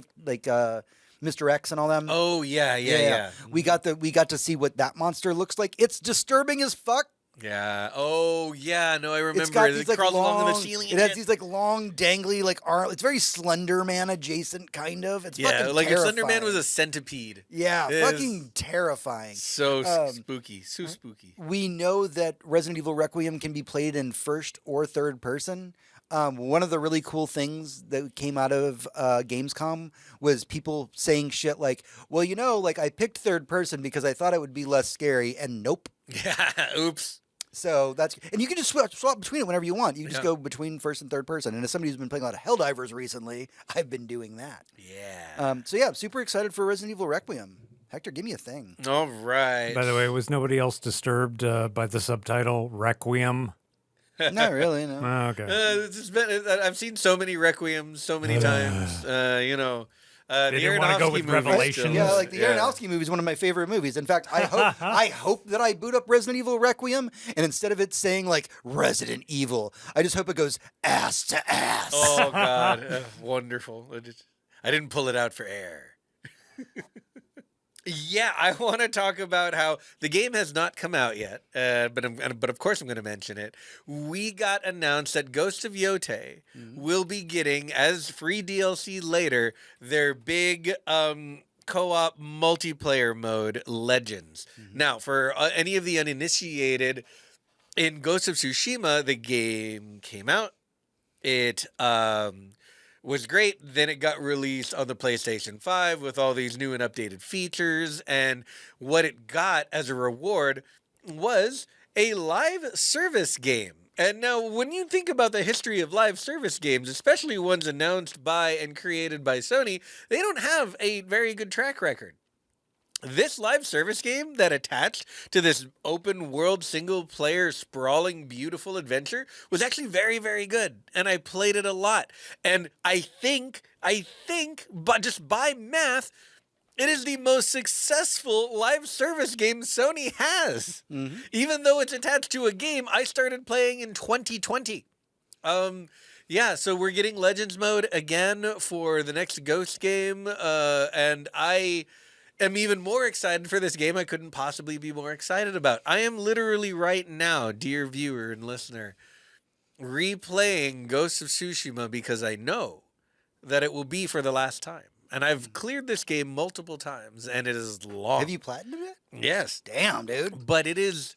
Mr. X and all them. Oh yeah. We got to see what that monster looks like. It's disturbing as fuck. Yeah. Oh, yeah. No, I remember. It's got It these crawls long, along the ceiling. It has these long, dangly arm. It's very Slender Man adjacent, kind of. It's fucking if terrifying. Slender Man was a centipede. Yeah, It fucking terrifying. So spooky. So spooky. We know that Resident Evil Requiem can be played in first or third person. One of the really cool things that came out of Gamescom was people saying shit like, well, I picked third person because I thought it would be less scary, and nope. Yeah, oops. So and you can just swap between it whenever you want. You can just go between first and third person. And as somebody who's been playing a lot of Helldivers recently, I've been doing that. Yeah. So yeah, I'm super excited for Resident Evil Requiem. Hector, give me a thing. All right. By the way, was nobody else disturbed by the subtitle Requiem? Not really, no. Oh, okay. I've seen so many Requiems so many times. The didn't wanna go with Aronofsky movies Revelations. still. Yeah, the Aronofsky movie is one of my favorite movies. In fact, I hope that I boot up Resident Evil Requiem, and instead of it saying Resident Evil, I just hope it goes ass to ass. Oh God, wonderful! I didn't pull it out for air. Yeah, I want to talk about how the game has not come out yet, but of course I'm going to mention it. We got announced that Ghost of Yotei will be getting, as free DLC later, their big co-op multiplayer mode, Legends. Now, for any of the uninitiated, in Ghost of Tsushima, the game came out. It was great. Then it got released on the PlayStation 5 with all these new and updated features. And what it got as a reward was a live service game. And now, when you think about the history of live service games, especially ones announced by and created by Sony, they don't have a very good track record. This live service game that attached to this open world single player sprawling beautiful adventure was actually very, very good. And I played it a lot. And I think, but just by math, it is the most successful live service game Sony has. Even though it's attached to a game I started playing in 2020. Yeah, so we're getting Legends mode again for the next Ghost game. And I am even more excited for this game I couldn't possibly be more excited about. I am literally right now, dear viewer and listener, replaying Ghost of Tsushima because I know that it will be for the last time. And I've cleared this game multiple times, and it is long. Have you platinumed it? Yes. Damn, dude. But it is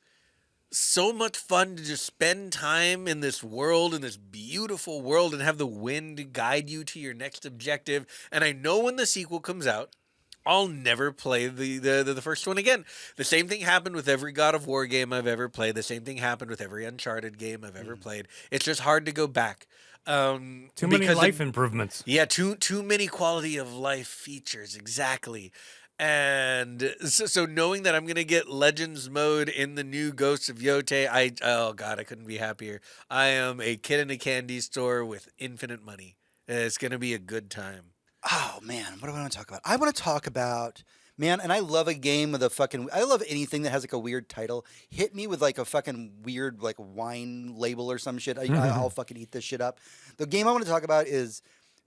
so much fun to just spend time in this world, in this beautiful world, and have the wind guide you to your next objective. And I know when the sequel comes out, I'll never play the first one again. The same thing happened with every God of War game I've ever played. The same thing happened with every Uncharted game I've ever played. It's just hard to go back. Too many life improvements. Yeah, too many quality of life features, exactly. And so knowing that I'm going to get Legends mode in the new Ghost of Yotei, oh God, I couldn't be happier. I am a kid in a candy store with infinite money. It's going to be a good time. Oh, man, what do I want to talk about? I want to talk about, man, and I love a game with I love anything that has like a weird title. Hit me with like a fucking weird like wine label or some shit. I'll fucking eat this shit up. The game I want to talk about is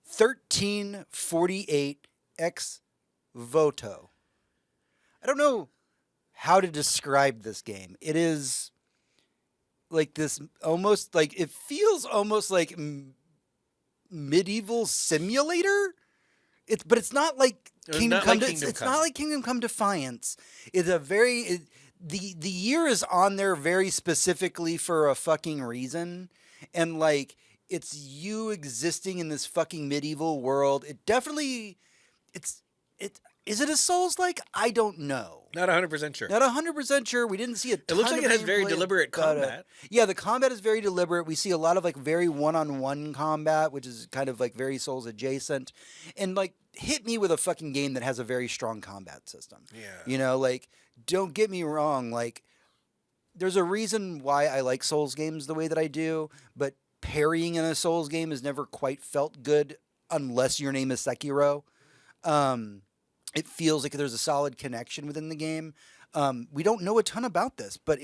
1348 Ex Voto. I don't know how to describe this game. It is like this almost like, it feels almost like medieval simulator. But it's not like Kingdom Come. It's not like Kingdom Come Defiance. It's a very the year is on there very specifically for a fucking reason, and like it's you existing in this fucking medieval world. It definitely is it a Souls-like? I don't know. Not 100% sure. Not 100% sure. We didn't see a ton. It looks like it has very deliberate combat. Yeah, the combat is very deliberate. We see a lot of like very one-on-one combat, which is kind of like very Souls adjacent. And like hit me with a fucking game that has a very strong combat system. Yeah. You know, like don't get me wrong, like there's a reason why I like Souls games the way that I do, but parrying in a Souls game has never quite felt good unless your name is Sekiro. It feels like there's a solid connection within the game. We don't know a ton about this, but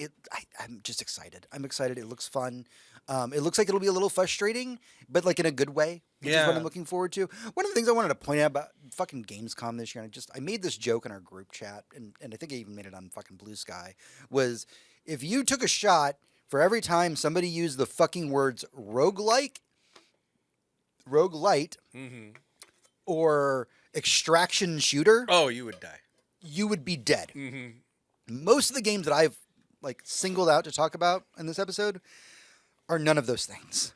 I'm just excited. I'm excited. It looks fun. It looks like it'll be a little frustrating, but like in a good way, which is what I'm looking forward to. One of the things I wanted to point out about fucking Gamescom this year, and I made this joke in our group chat, and I think I even made it on fucking Blue Sky, was if you took a shot for every time somebody used the fucking words roguelite, or extraction shooter, oh, you would die. You would be dead. Most of the games that I've like singled out to talk about in this episode are none of those things,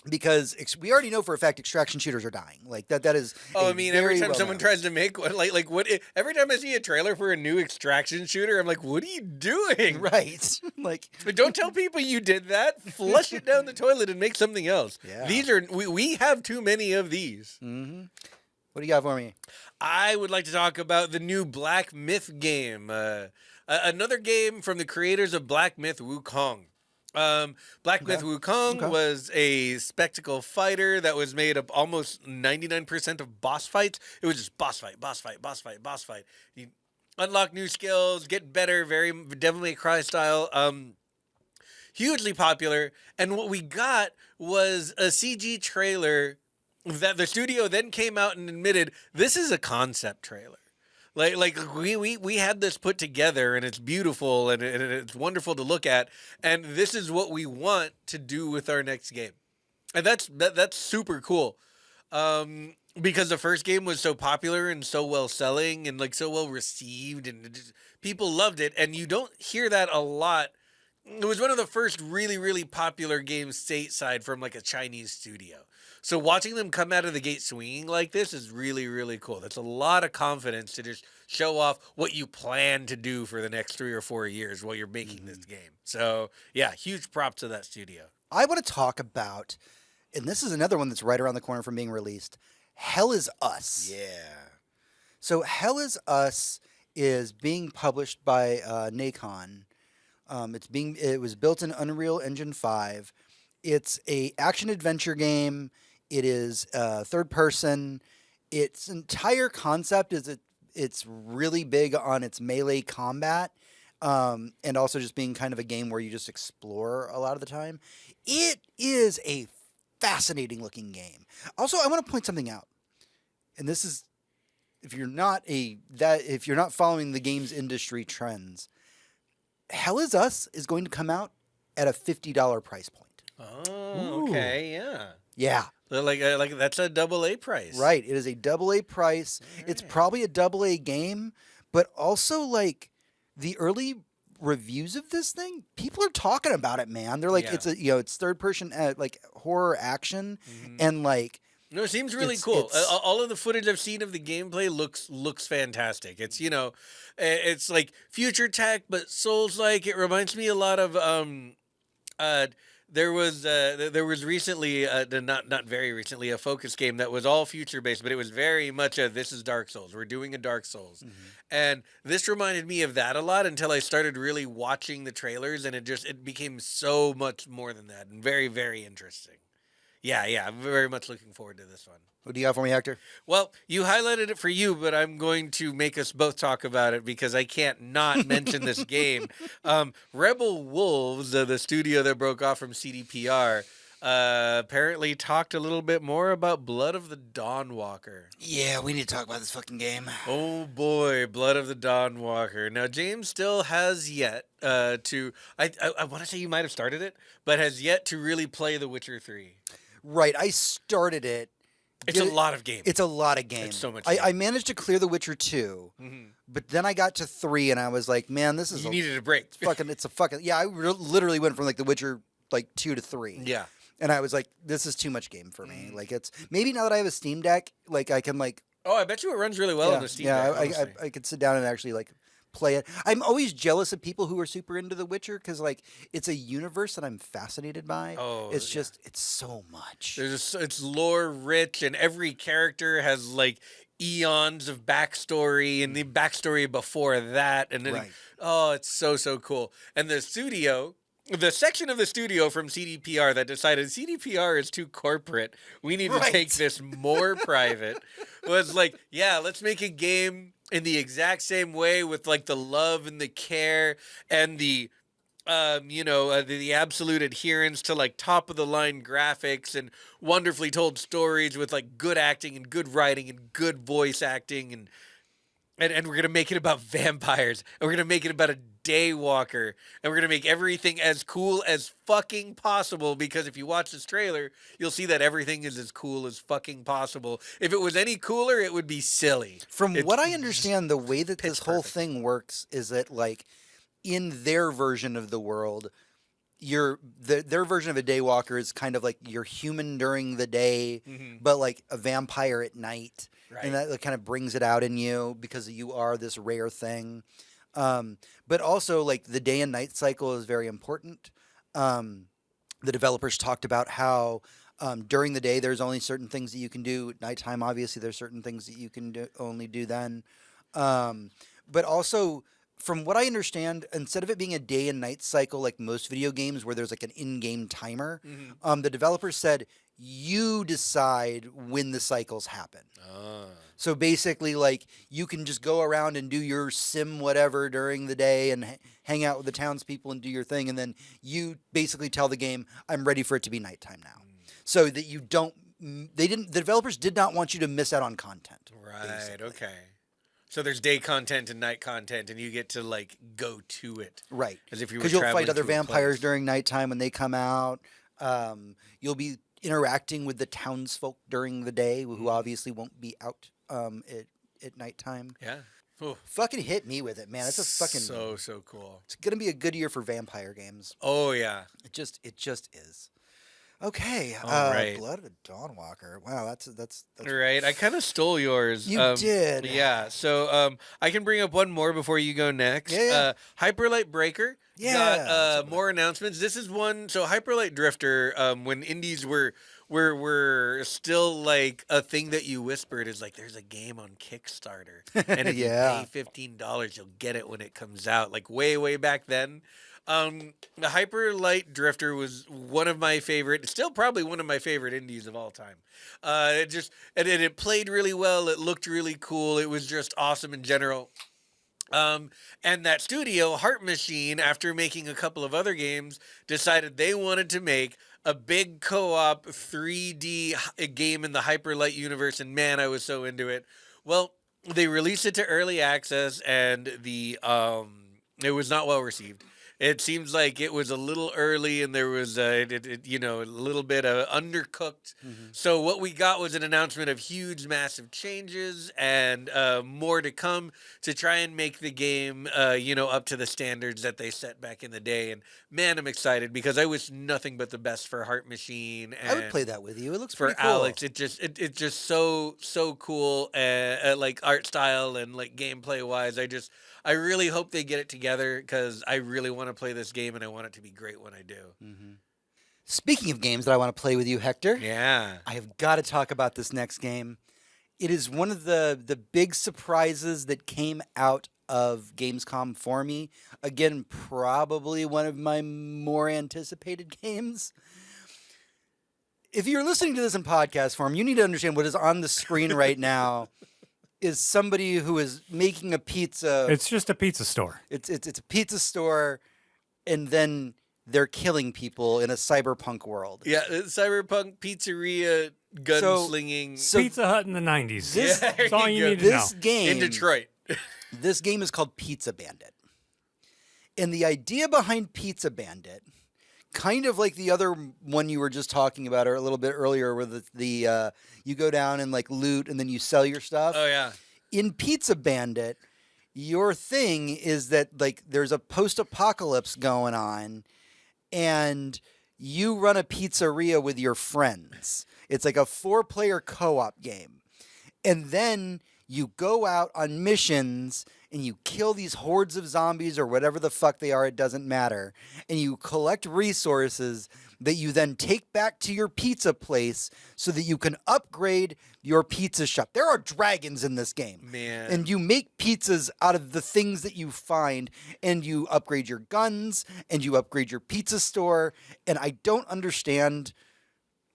because we already know for a fact extraction shooters are dying. Like that is. Oh, I mean, every time someone tries to make one, like what? Every time I see a trailer for a new extraction shooter, I'm like, what are you doing? Right. Like, don't tell people you did that. Flush it down the toilet and make something else. Yeah. These are we have too many of these. What do you got for me? I would like to talk about the new Black Myth game. Another game from the creators of Black Myth Wukong. Black Myth Wukong was a spectacle fighter that was made of almost 99% of boss fights. It was just boss fight, boss fight, boss fight, boss fight. You unlock new skills, get better, very Devil May Cry style. Hugely popular. And what we got was a CG trailer that the studio then came out and admitted this is a concept trailer. Like we had this put together, and it's beautiful, and it's wonderful to look at, and this is what we want to do with our next game, and that's super cool, because the first game was so popular and so well selling and like so well received, and people loved it, and you don't hear that a lot. It was one of the first really, really popular games stateside from like a Chinese studio. So watching them come out of the gate swinging like this is really, really cool. That's a lot of confidence to just show off what you plan to do for the next 3 or 4 years while you're making this game. So yeah, huge props to that studio. I want to talk about, and this is another one that's right around the corner from being released, Hell is Us. Yeah. So Hell is Us is being published by Nacon. It was built in Unreal Engine 5. It's a action adventure game. It is third person. Its entire concept is it's really big on its melee combat, and also just being kind of a game where you just explore a lot of the time. It is a fascinating looking game. Also, I want to point something out, and this is if you're not following the games industry trends, Hell is Us is going to come out at a $50 price point. Oh, okay, yeah. Yeah. Like that's a AA price. Right. It is a AA price. Right. It's probably a AA game, but also like the early reviews of this thing, people are talking about it, man. They're like, it's third person like horror action, and like. No, it seems really cool. All of the footage I've seen of the gameplay looks fantastic. It's it's like future tech, but Souls-like. It reminds me a lot of there was recently not very recently a Focus game that was all future based, but it was very much this is Dark Souls. We're doing a Dark Souls, and this reminded me of that a lot until I started really watching the trailers, and it became so much more than that, and very, very interesting. Yeah, I'm very much looking forward to this one. What do you have for me, Hector? Well, you highlighted it for you, but I'm going to make us both talk about it because I can't not mention this game. Rebel Wolves, the studio that broke off from CDPR, apparently talked a little bit more about Blood of the Dawnwalker. Yeah, we need to talk about this fucking game. Oh boy, Blood of the Dawnwalker. Now, James still has yet to... I want to say you might have started it, but has yet to really play The Witcher 3. Right, I started it. It's a lot of games. It's a lot of games. It's so much. I managed to clear The Witcher 2, but then I got to 3, and I was like, man, this is... You needed a break. Yeah, I literally went from like The Witcher 2 to 3. Yeah. And I was like, this is too much game for me. Like, it's... Maybe now that I have a Steam Deck, like, I can like... Oh, I bet you it runs really well on the Steam Deck. Yeah, I could sit down and actually like play it. I'm always jealous of people who are super into The Witcher because like it's a universe that I'm fascinated by. Oh, it's just it's so much. It's lore rich, and every character has like eons of backstory and the backstory before that, and then it's so cool. And the section of the studio from CDPR that decided CDPR is too corporate, we need to take this more private, was like, yeah, let's make a game in the exact same way with like the love and the care and the the absolute adherence to like top of the line graphics and wonderfully told stories with like good acting and good writing and good voice acting, and we're gonna make it about vampires, and we're gonna make it about a daywalker, and we're gonna make everything as cool as fucking possible, because if you watch this trailer, you'll see that everything is as cool as fucking possible. If it was any cooler, it would be silly. From what I understand, the way that this whole thing works is that like in their version of the world, their version of a daywalker is kind of like you're human during the day, but like a vampire at night. Right. And that kind of brings it out in you because you are this rare thing. But also, like, the day and night cycle is very important. The developers talked about how during the day there's only certain things that you can do. At nighttime, obviously, there's certain things that you can only do then. But also, from what I understand, instead of it being a day and night cycle like most video games where there's like an in-game timer, the developers said, you decide when the cycles happen. So basically, like, you can just go around and do your sim whatever during the day and hang out with the townspeople and do your thing, and then you basically tell the game, I'm ready for it to be nighttime now. So that you don't... the developers did not want you to miss out on content. Right, basically. Okay. So there's day content and night content, and you get to like go to it, Right. as if you were Because you'll traveling fight other to a vampires place. during nighttime when they come out. You'll be interacting with the townsfolk during the day, who obviously won't be out at nighttime. Yeah. Oh, Fucking hit me with it, man. It's a fucking. so cool. It's gonna be a good year for vampire games. Oh yeah. It just is. Okay. All right. Blood of a Dawnwalker. Wow, that's Right. I kind of stole yours. You did. Yeah. So I can bring up one more before you go next. Yeah. Hyperlight Breaker. Yeah, Got that's more announcements. This is one. So Hyperlight Drifter. When indies were still like a thing that you whispered, is like there's a game on Kickstarter, and if Yeah. you pay $15, you'll get it when it comes out. Like way back then. The Hyperlight Drifter was one of my favorite, still probably one of my favorite indies of all time. It played really well. It looked really cool. It was just awesome in general. And that studio, Heart Machine, after making a couple of other games, decided they wanted to make a big co-op 3D game in the Hyperlight universe, and man, I was so into it. Well, they released it to early access, and it was not well received. It seems like it was a little early, and there was a little bit undercooked. So what we got was an announcement of huge, massive changes and more to come to try and make the game, up to the standards that they set back in the day. And man, I'm excited because I wish nothing but the best for Heart Machine. And I would play that with you. It looks for pretty cool. Alex. It's just so cool, like art style and like gameplay wise. I really hope they get it together because I really want to play this game and I want it to be great when I do. Speaking of games that I want to play with you, Hector, Yeah. I have got to talk about this next game. It is one of the big surprises that came out of Gamescom for me. Again, probably one of my more anticipated games. If you're listening to this in podcast form, you need to understand what is on the screen right now is somebody who is making a pizza. It's just a pizza store. It's a pizza store, and then they're killing people in a cyberpunk world. Yeah, cyberpunk pizzeria gunslinging. So Pizza Hut in the 90s. This- That's all you go. need to know. This game in Detroit. This game is called Pizza Bandit. And the idea behind Pizza Bandit, kind of like the other one you were just talking about or a little bit earlier, where the you go down and like loot and then you sell your stuff. Oh yeah. In Pizza Bandit, your thing is that like there's a post-apocalypse going on and you run a pizzeria with your friends. It's like a 4-player co-op game. And then you go out on missions and you kill these hordes of zombies or whatever the fuck they are, it doesn't matter. And you collect resources that you then take back to your pizza place so that you can upgrade your pizza shop. There are dragons in this game. Man. And you make pizzas out of the things that you find, and you upgrade your guns, and you upgrade your pizza store. And I don't understand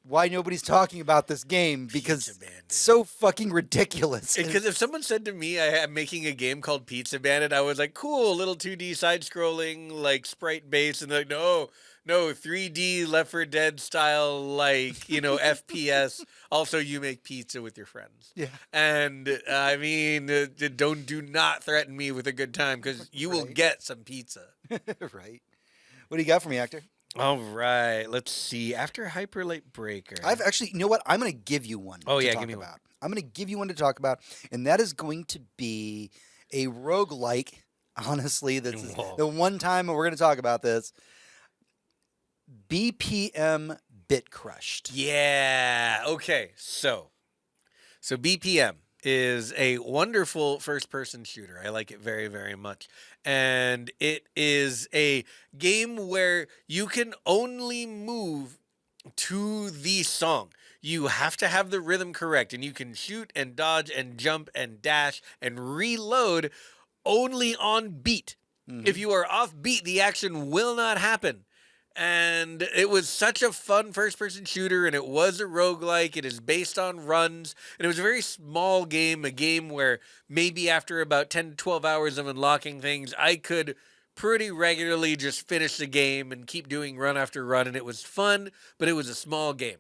why nobody's talking about this game because Pizza Bandit. it's so fucking ridiculous. Because if someone said to me I'm making a game called Pizza Bandit, I was like, cool, little 2D side-scrolling, like sprite-based, and they're like, no, 3D Left 4 Dead style, like, FPS. Also, you make pizza with your friends. Yeah. And I mean, do not threaten me with a good time because you will Right. get some pizza. Right. What do you got for me, Hector? All right, let's see. After Hyperlight Breaker, I've actually, you know what? I'm going to give you one Oh, to yeah, talk give me one. about. I'm going to give you one to talk about, and that is going to be a roguelike. Honestly, this is Whoa. the one time we're going to talk about this. BPM Bit Crushed. Yeah. Okay. So BPM is a wonderful first-person shooter. I like it very, very much. And it is a game where you can only move to the song. You have to have the rhythm correct, and you can shoot and dodge and jump and dash and reload only on beat. If you are off beat, the action will not happen. And it was such a fun first-person shooter, and it was a roguelike. It is based on runs, and it was a very small game, a game where maybe after about 10 to 12 hours of unlocking things, I could pretty regularly just finish the game and keep doing run after run, and it was fun, but it was a small game.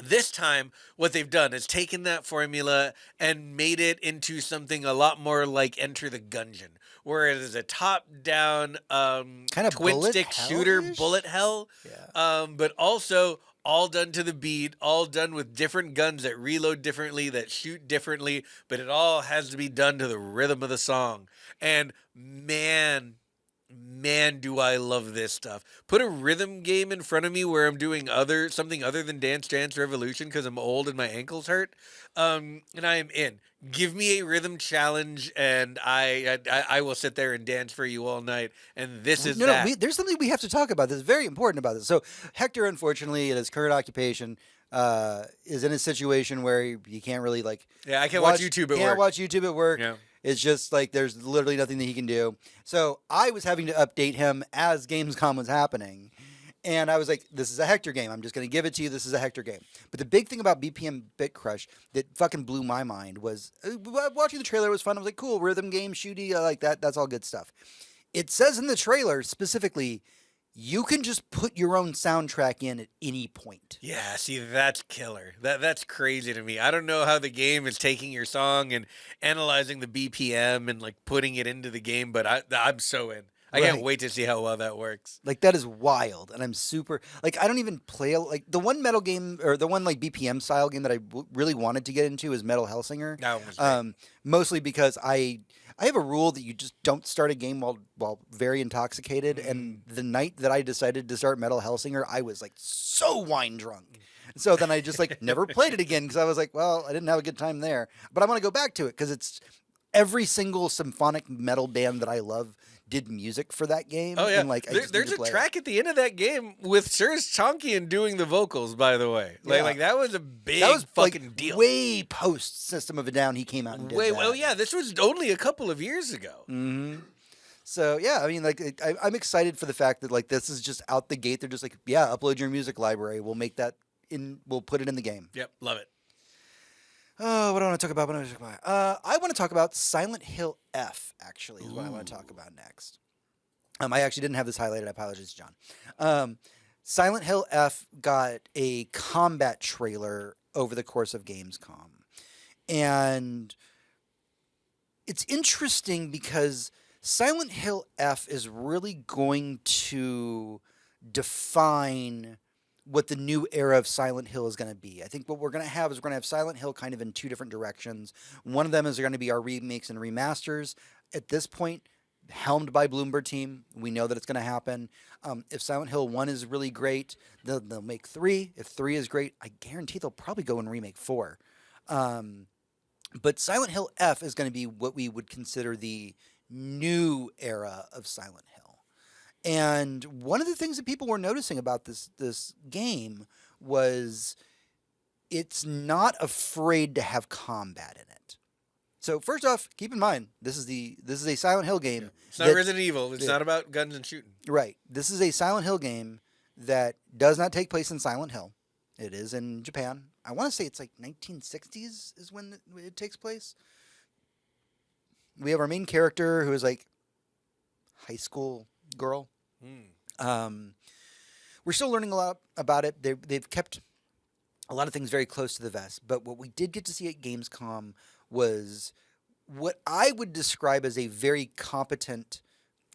This time, what they've done is taken that formula and made it into something a lot more like Enter the Gungeon, where it is a top-down Kind of twin bullet stick shooter, hell-ish? bullet hell, Yeah. but also all done to the beat, all done with different guns that reload differently, that shoot differently, but it all has to be done to the rhythm of the song. And man, do I love this stuff. Put a rhythm game in front of me where I'm doing something other than Dance Dance Revolution because I'm old and my ankles hurt, and I am in. Give me a rhythm challenge, and I will sit there and dance for you all night. And this is that. There's something we have to talk about. That's very important about this. So Hector, unfortunately, at his current occupation, is in a situation where he can't really like. Yeah, I can't watch YouTube at work. Can't watch YouTube at work. Yeah. It's just like there's literally nothing that he can do. So I was having to update him as Gamescom was happening. And I was like, this is a Hector game. I'm just going to give it to you. This is a Hector game. But the big thing about BPM Bit Crush that fucking blew my mind was watching the trailer was fun. I was like, cool, rhythm game, shooty, I like that. That's all good stuff. It says in the trailer specifically, you can just put your own soundtrack in at any point. Yeah, see, that's killer. That's crazy to me. I don't know how the game is taking your song and analyzing the BPM and like putting it into the game, but I'm so in. I can't wait to see how well that works. Like that is wild, and I'm super like I don't even play like the one metal game or the one like BPM style game that I really wanted to get into is Metal Hellsinger. That was great. Mostly because I have a rule that you just don't start a game while very intoxicated. And the night that I decided to start Metal Hellsinger, I was like so wine drunk. So then I just like never played it again because I was like, well, I didn't have a good time there. But I want to go back to it because it's every single symphonic metal band that I love did music for that game. Oh yeah, and, like there's a track at the end of that game with Serge Tankian doing the vocals. By the way, like that was a big fucking deal. Way post System of a Down, he came out and did that. Well, yeah, this was only a couple of years ago. Mm-hmm. So yeah, I mean, like I'm excited for the fact that like this is just out the gate. They're just like, yeah, upload your music library. We'll make that in. We'll put it in the game. Yep, love it. Oh, what do I want to talk about? I want to talk about Silent Hill F. Actually, is what I want to talk about next. I actually didn't have this highlighted. I apologize, John. Silent Hill F got a combat trailer over the course of Gamescom, and it's interesting because Silent Hill F is really going to define what the new era of Silent Hill is going to be. I think what we're going to have is we're going to have Silent Hill kind of in two different directions. One of them is going to be our remakes and remasters. At this point, helmed by Bloomberg team, we know that it's going to happen. If Silent Hill 1 is really great, they'll make 3. If 3 is great, I guarantee they'll probably go and remake 4. But Silent Hill F is going to be what we would consider the new era of Silent Hill. And one of the things that people were noticing about this game was it's not afraid to have combat in it. So first off, keep in mind this is a Silent Hill game. Yeah. It's not Resident Evil. It's not about guns and shooting. Right. This is a Silent Hill game that does not take place in Silent Hill. It is in Japan. I want to say it's like 1960s is when it takes place. We have our main character who is like high school girl. We're still learning a lot about it. They've kept a lot of things very close to the vest. But what we did get to see at Gamescom was what I would describe as a very competent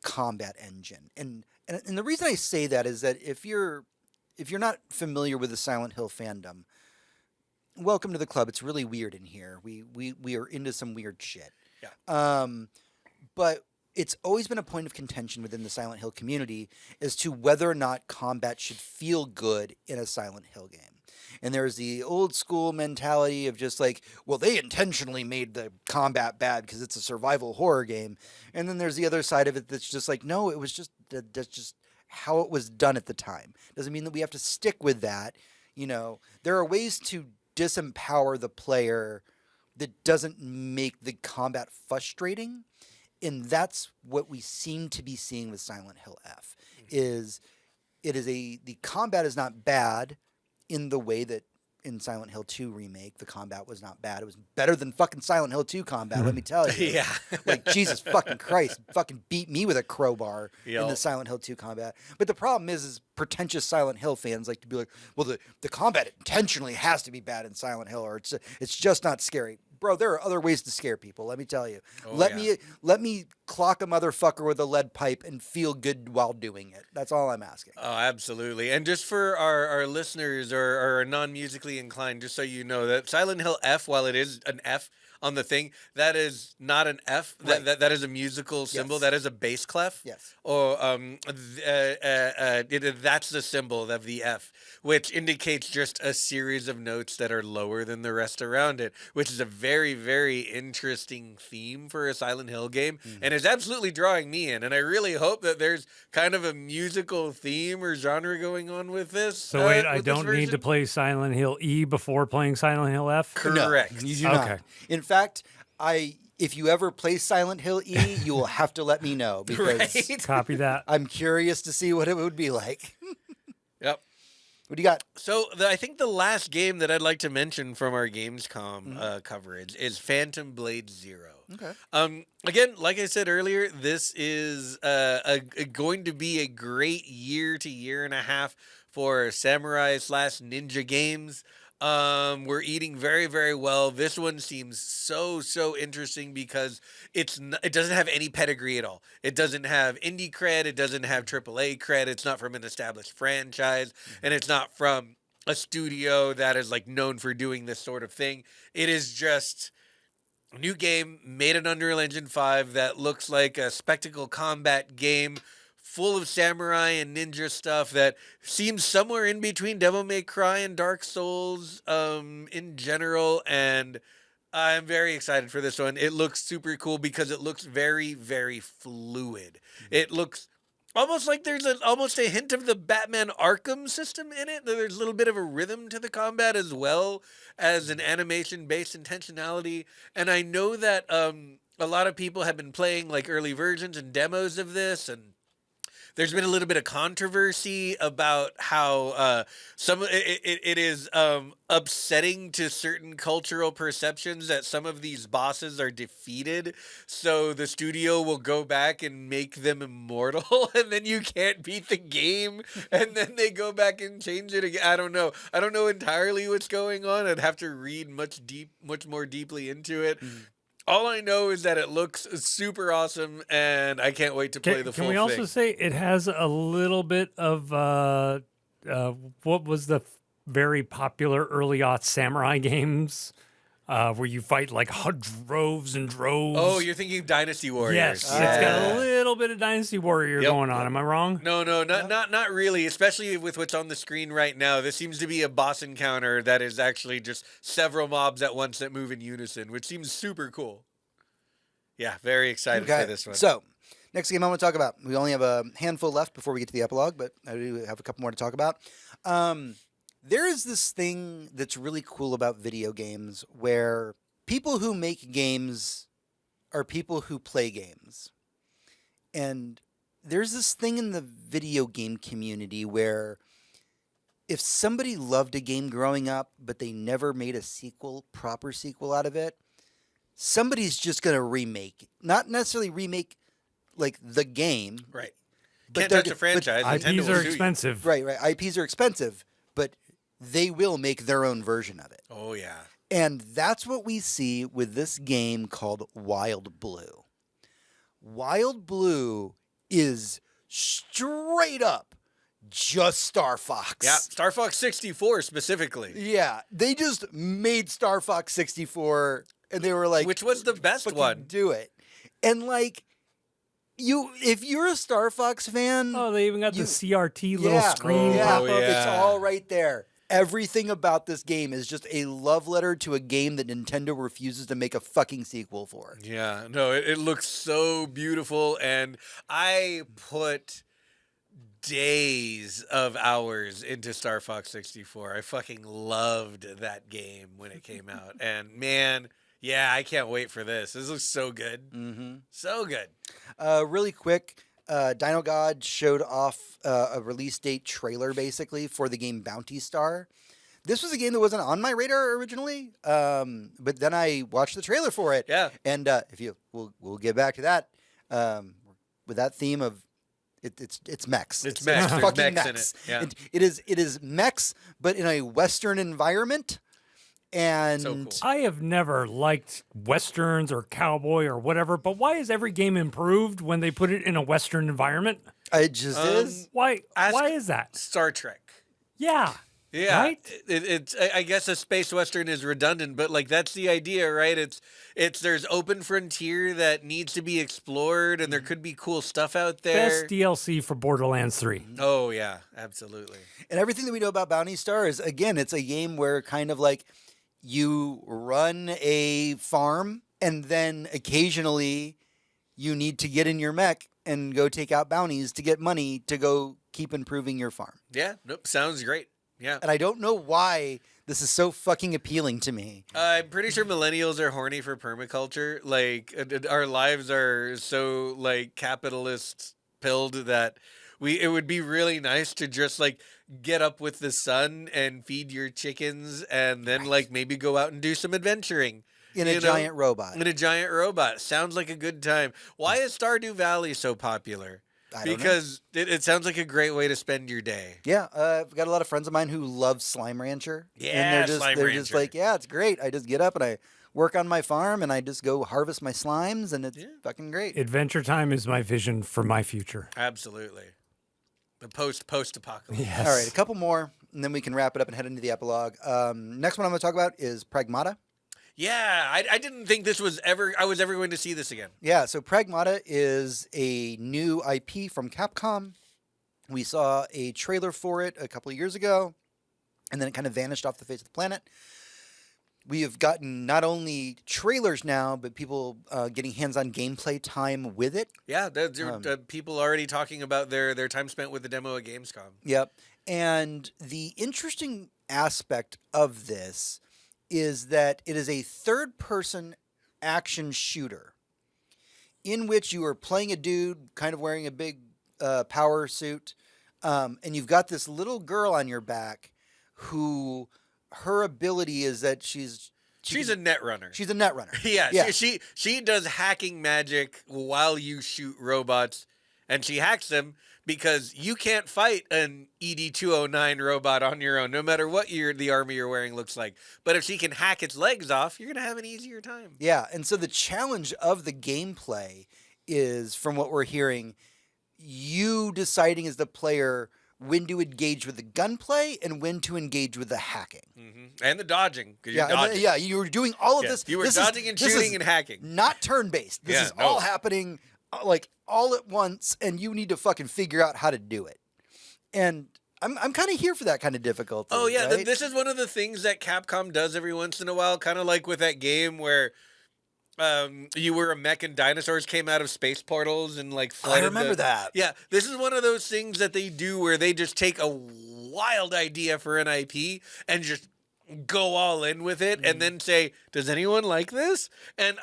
combat engine. And the reason I say that is that if you're not familiar with the Silent Hill fandom, welcome to the club. It's really weird in here. We are into some weird shit. Yeah. But it's always been a point of contention within the Silent Hill community as to whether or not combat should feel good in a Silent Hill game. And there's the old school mentality of just like, well, they intentionally made the combat bad because it's a survival horror game. And then there's the other side of it that's just like, no, it was just that's just how it was done at the time. Doesn't mean that we have to stick with that. You know, there are ways to disempower the player that doesn't make the combat frustrating. And that's what we seem to be seeing with Silent Hill F. The combat is not bad in the way that in Silent Hill 2 remake. The combat was not bad. It was better than fucking Silent Hill 2 combat, let me tell you. Yeah. Like, Jesus fucking Christ, fucking beat me with a crowbar in the Silent Hill 2 combat. But the problem is pretentious Silent Hill fans like to be like, well, the combat intentionally has to be bad in Silent Hill, or it's just not scary. Bro, there are other ways to scare people, let me tell you. Let me clock a motherfucker with a lead pipe and feel good while doing it. That's all I'm asking. Oh, absolutely. And just for our listeners or non-musically inclined, just so you know, that Silent Hill F, while it is an F on the thing, that is not an F. Right. That is a musical symbol. Yes. That is a bass clef. Yes. Or that's the symbol of the F, which indicates just a series of notes that are lower than the rest around it, which is a very, very interesting theme for a Silent Hill game, and is absolutely drawing me in. And I really hope that there's kind of a musical theme or genre going on with this. So wait, I with this don't need to version? play Silent Hill E before playing Silent Hill F? Correct. No, you do not. Okay. In fact, if you ever play Silent Hill E, you will have to let me know because Right? Copy that. I'm curious to see what it would be like. Yep. What do you got? So I think the last game that I'd like to mention from our Gamescom coverage is Phantom Blade Zero. Okay. Again, like I said earlier, this is going to be a great year to year and a half for samurai/ninja games. We're eating very, very well. This one seems so interesting because it doesn't have any pedigree at all. It doesn't have indie cred. It doesn't have AAA cred. It's not from an established franchise, and it's not from a studio that is like known for doing this sort of thing. It is just a new game made in Unreal Engine 5 that looks like a spectacle combat game full of samurai and ninja stuff that seems somewhere in between Devil May Cry and Dark Souls in general. And I'm very excited for this one. It looks super cool because it looks very, very fluid. It looks almost like there's almost a hint of the Batman Arkham system in it. There's a little bit of a rhythm to the combat as well as an animation-based intentionality. And I know that a lot of people have been playing like early versions and demos of this, and there's been a little bit of controversy about how it is upsetting to certain cultural perceptions that some of these bosses are defeated. So the studio will go back and make them immortal, and then you can't beat the game, and then they go back and change it again. I don't know. I don't know entirely what's going on. I'd have to read much more deeply into it. All I know is that it looks super awesome, and I can't wait to play the full thing. Can we also say it has a little bit of what was the very popular early aught samurai games where you fight like droves and droves? Oh, you're thinking of Dynasty Warriors. Yes, it's got a little bit of Dynasty Warrior going on. Am I wrong? No, not really. Especially with what's on the screen right now. This seems to be a boss encounter that is actually just several mobs at once that move in unison, which seems super cool. Yeah, very excited for this one. So, next game I want to talk about. We only have a handful left before we get to the epilogue, but I do have a couple more to talk about. There is this thing that's really cool about video games where people who make games are people who play games. And there's this thing in the video game community where if somebody loved a game growing up, but they never made a proper sequel out of it, somebody's just going to remake it. Not necessarily remake like the game. Right. But Can't touch a franchise. Nintendo IPs will are sue you. expensive. Right. IPs are expensive, but they will make their own version of it. Oh, yeah. And that's what we see with this game called Wild Blue. Wild Blue is straight up just Star Fox. Yeah, Star Fox 64 specifically. Yeah, they just made Star Fox 64 and they were like, which was the best one. Do it. And like, if you're a Star Fox fan, Oh, they even got the CRT little screen yeah, pop up. it's all right there. Everything about this game is just a love letter to a game that Nintendo refuses to make a fucking sequel for. Yeah, no, it looks so beautiful, and I put days of hours into Star Fox 64. I fucking loved that game when it came out, and man, yeah, I can't wait for this. This looks so good. Mm-hmm. So good. Really quick, Dino God showed off a release date trailer, basically, for the game Bounty Star. this was a game that wasn't on my radar originally, but then I watched the trailer for it. Yeah. And we'll get back to that with that theme of it's mechs. It's mechs. There's fucking mechs in mechs. it. Yeah. It is mechs, but in a Western environment. And So cool. I have never liked Westerns or cowboy or whatever, but why is every game improved when they put it in a Western environment? it just is. Why Ask is that? Star Trek. Yeah. Yeah, Right? it's. I guess a space western is redundant, but like that's the idea, right? It's there's open frontier that needs to be explored, and there could be cool stuff out there. Best DLC for Borderlands 3. Oh yeah, absolutely. And everything that we know about Bounty Star is, again, it's a game where kind of like you run a farm and then occasionally you need to get in your mech and go take out bounties to get money to go keep improving your farm. Yeah, nope, sounds great. Yeah. And I don't know why this is so fucking appealing to me. I'm pretty sure millennials are horny for permaculture. Like our lives are so like capitalist pilled that it would be really nice to just like get up with the sun and feed your chickens and then like maybe go out and do some adventuring. In a giant robot. In a giant robot. Sounds like a good time. Why is Stardew Valley so popular? I don't know. Because it sounds like a great way to spend your day. Yeah, I've got a lot of friends of mine who love Slime Rancher. Yeah, and Slime they're just Rancher. like, yeah, it's great. I just get up and I work on my farm and I just go harvest my slimes and it's fucking great. Adventure Time is my vision for my future. Absolutely. The post-apocalypse. Yes. All right, a couple more, and then we can wrap it up and head into the epilogue. Next one I'm going to talk about is Pragmata. Yeah, I didn't think I was ever going to see this again. Yeah, so Pragmata is a new IP from Capcom. We saw a trailer for it a couple of years ago, and then it kind of vanished off the face of the planet. We have gotten not only trailers now, but people getting hands-on gameplay time with it. Yeah, people already talking about their time spent with the demo at Gamescom. Yep. And the interesting aspect of this is that it is a third-person action shooter in which you are playing a dude kind of wearing a big power suit, and you've got this little girl on your back who her ability is that she's a net runner. She's a net runner. Yeah. She does hacking magic while you shoot robots, and she hacks them because you can't fight an ED-209 robot on your own, no matter what the armor you're wearing looks like. But if she can hack its legs off, you're going to have an easier time. Yeah, and so the challenge of the gameplay is, from what we're hearing, you deciding as the player when to engage with the gunplay and when to engage with the hacking. Mm-hmm. And the dodging. 'Cause you're Yeah, dodging. you were doing all of this. You were This dodging and shooting and hacking. Not turn-based. This is all happening like all at once, and you need to fucking figure out how to do it. And I'm kind of here for that kind of difficulty. Oh, yeah. right? This is one of the things that Capcom does every once in a while, kind of like with that game where you were a mech and dinosaurs came out of space portals and like flooded. I remember that. Yeah, this is one of those things that they do where they just take a wild idea for an IP and just go all in with it and then say, does anyone like this? And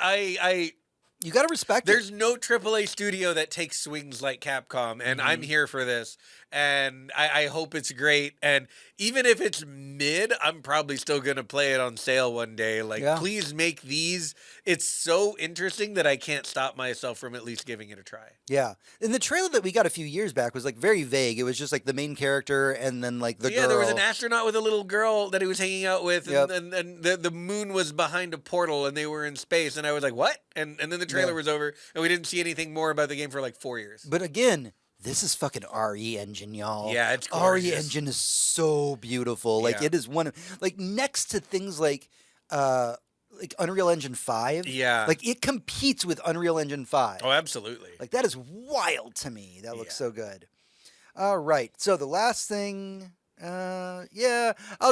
You got to respect there's it. no AAA studio that takes swings like Capcom, and I'm here for this. And I hope it's great. And even if it's mid, I'm probably still going to play it on sale one day. Like, please make these. It's so interesting that I can't stop myself from at least giving it a try. Yeah. And the trailer that we got a few years back was like very vague. It was just like the main character and then like the girl. Yeah, there was an astronaut with a little girl that he was hanging out with, Yep. and the moon was behind a portal, and they were in space. And I was like, what? And then the trailer was over, and we didn't see anything more about the game for like 4 years. But again, this is fucking RE Engine, y'all. Yeah, it's RE gorgeous. Engine is so beautiful. Like Yeah. it is one of like next to things like Unreal Engine 5. Yeah. Like it competes with Unreal Engine 5. Oh, absolutely. Like that is wild to me. That looks so good. All right. So the last thing, I'll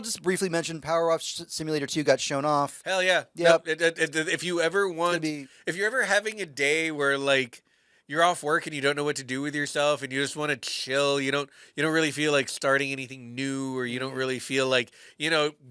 just briefly mention Power Wash Simulator 2 got shown off. Hell yeah. Yep. Nope, if you ever want, if you're ever having a day where like you're off work and you don't know what to do with yourself and you just want to chill, you don't really feel like starting anything new, or you don't really feel like,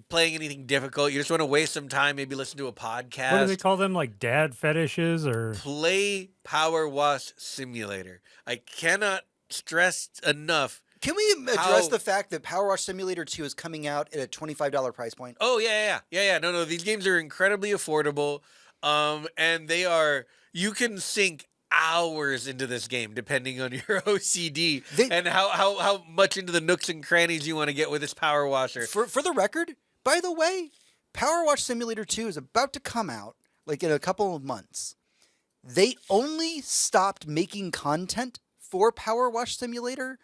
playing anything difficult. You just want to waste some time, maybe listen to a podcast. What do they call them? Like dad fetishes or? Play Power Wash Simulator. I cannot stress enough Can we address the fact that Power Wash Simulator 2 is coming out at a $25 price point? Oh, yeah. No, these games are incredibly affordable. And they are, you can sink hours into this game depending on your OCD and how much into the nooks and crannies you want to get with this Power Washer. For the record, by the way, Power Wash Simulator 2 is about to come out like in a couple of months. They only stopped making content for Power Wash Simulator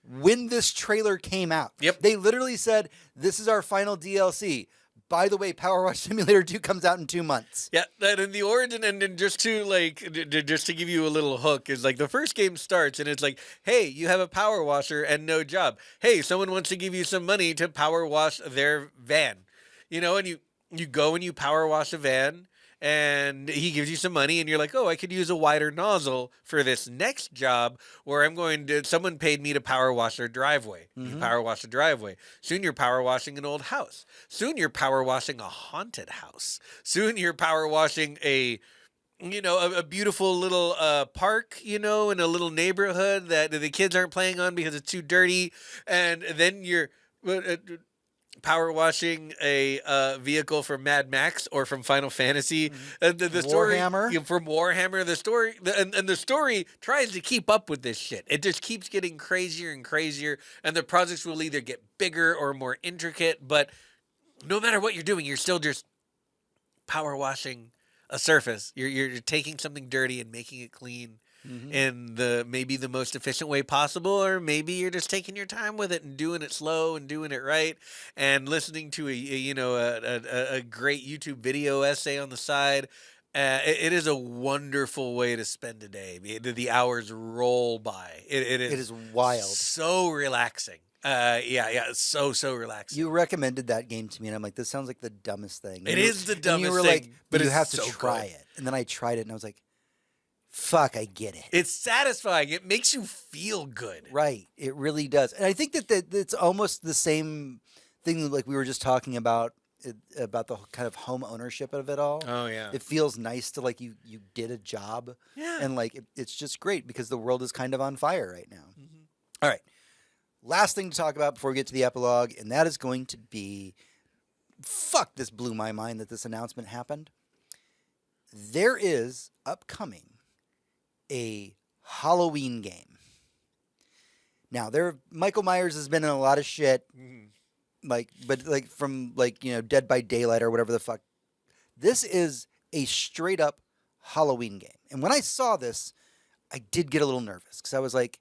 when this trailer came out. Yep. They literally said, this is our final DLC. By the way, Power Wash Simulator 2 comes out in 2 months. Yeah, and in the origin, and just to give you a little hook, is like the first game starts and it's like, hey, you have a power washer and no job. Hey, someone wants to give you some money to power wash their van. And you go and you power wash a van, and he gives you some money, and you're like, oh, I could use a wider nozzle for this next job where someone paid me to power wash their driveway. You power wash the driveway. Soon you're power washing an old house. Soon you're power washing a haunted house. Soon you're power washing a beautiful little park, in a little neighborhood that the kids aren't playing on because it's too dirty. And then you're power washing a vehicle from Mad Max or from Final Fantasy. The story Warhammer. From Warhammer. The story and the story tries to keep up with this shit. It just keeps getting crazier and crazier, and the projects will either get bigger or more intricate. But no matter what you're doing, you're still just power washing a surface. You're taking something dirty and making it clean. In maybe the most efficient way possible, or maybe you're just taking your time with it and doing it slow and doing it right, and listening to a great YouTube video essay on the side. It is a wonderful way to spend a day. The hours roll by. It is wild. So relaxing. So relaxing. You recommended that game to me, and I'm like, this sounds like the dumbest thing. It is the dumbest thing. You were like, but you it's have to so try good. it. And then I tried it, and I was like, fuck, I get it. It's satisfying. It makes you feel good. Right. It really does. And I think that it's almost the same thing like we were just talking about the kind of home ownership of it all. Oh, yeah. It feels nice to like you did a job. Yeah. And like it's just great because the world is kind of on fire right now. All right. Last thing to talk about before we get to the epilogue, and that is going to be, fuck, this blew my mind that this announcement happened. There is upcoming a Halloween game. Now, Michael Myers has been in a lot of shit, from Dead by Daylight or whatever the fuck. This is a straight up Halloween game. And when I saw this, I did get a little nervous because I was like,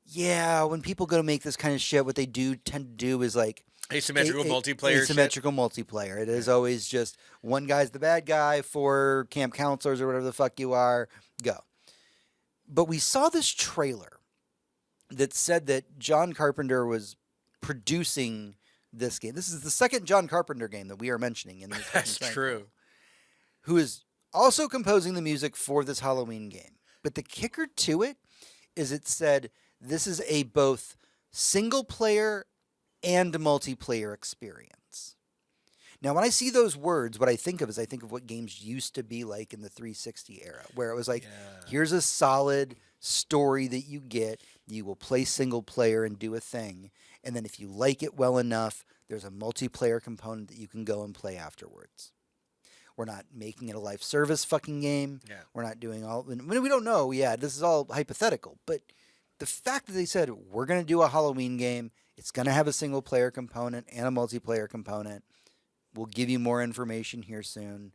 yeah, when people go to make this kind of shit, what they tend to do is like asymmetrical multiplayer. Asymmetrical multiplayer. It is always just one guy's the bad guy, 4 camp counselors or whatever the fuck you are, go. But we saw this trailer that said that John Carpenter was producing this game. This is the second John Carpenter game that we are mentioning in this. That's true. Who is also composing the music for this Halloween game. But the kicker to it is it said this is a both single player and multiplayer experience. Now, when I see those words, what I think of what games used to be like in the 360 era, where it was like, here's a solid story that you get. You will play single player and do a thing. And then if you like it well enough, there's a multiplayer component that you can go and play afterwards. We're not making it a live service fucking game. Yeah. We're not doing all... I mean, we don't know. Yeah, this is all hypothetical. But the fact that they said, we're going to do a Halloween game, it's going to have a single player component and a multiplayer component. We'll give you more information here soon.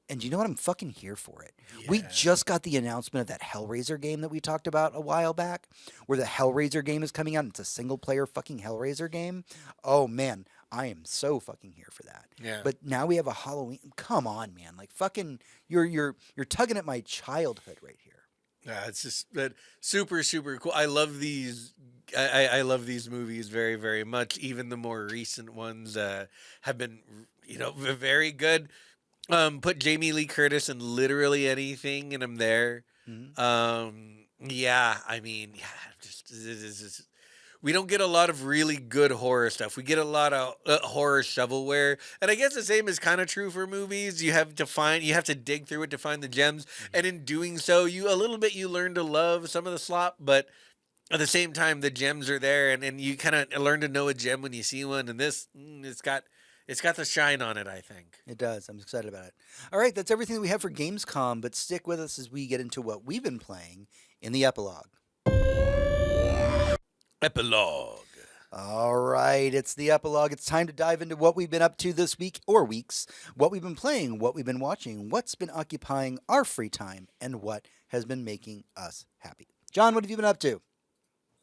And you know what? I'm fucking here for it. Yeah. We just got the announcement of that Hellraiser game that we talked about a while back, where the Hellraiser game is coming out. And it's a single-player fucking Hellraiser game. Oh, man. I am so fucking here for that. Yeah. But now we have a Halloween. Come on, man. Like, fucking, you're tugging at my childhood right here. Yeah, it's just that super, super cool. I love these. I love these movies very, very much. Even the more recent ones have been, very good. Put Jamie Lee Curtis in literally anything, and I'm there. Mm-hmm. We don't get a lot of really good horror stuff. We get a lot of horror shovelware, and I guess the same is kind of true for movies. You have to dig through it to find the gems, and in doing so, you learn to love some of the slop, but at the same time, the gems are there, and you kind of learn to know a gem when you see one. And this, it's got the shine on it, I think. It does. I'm excited about it. All right, that's everything that we have for Gamescom, but stick with us as we get into what we've been playing in the epilogue. Epilogue. All right, it's the epilogue. It's time to dive into what we've been up to this week or weeks, what we've been playing, what we've been watching, what's been occupying our free time, and what has been making us happy. John, what have you been up to?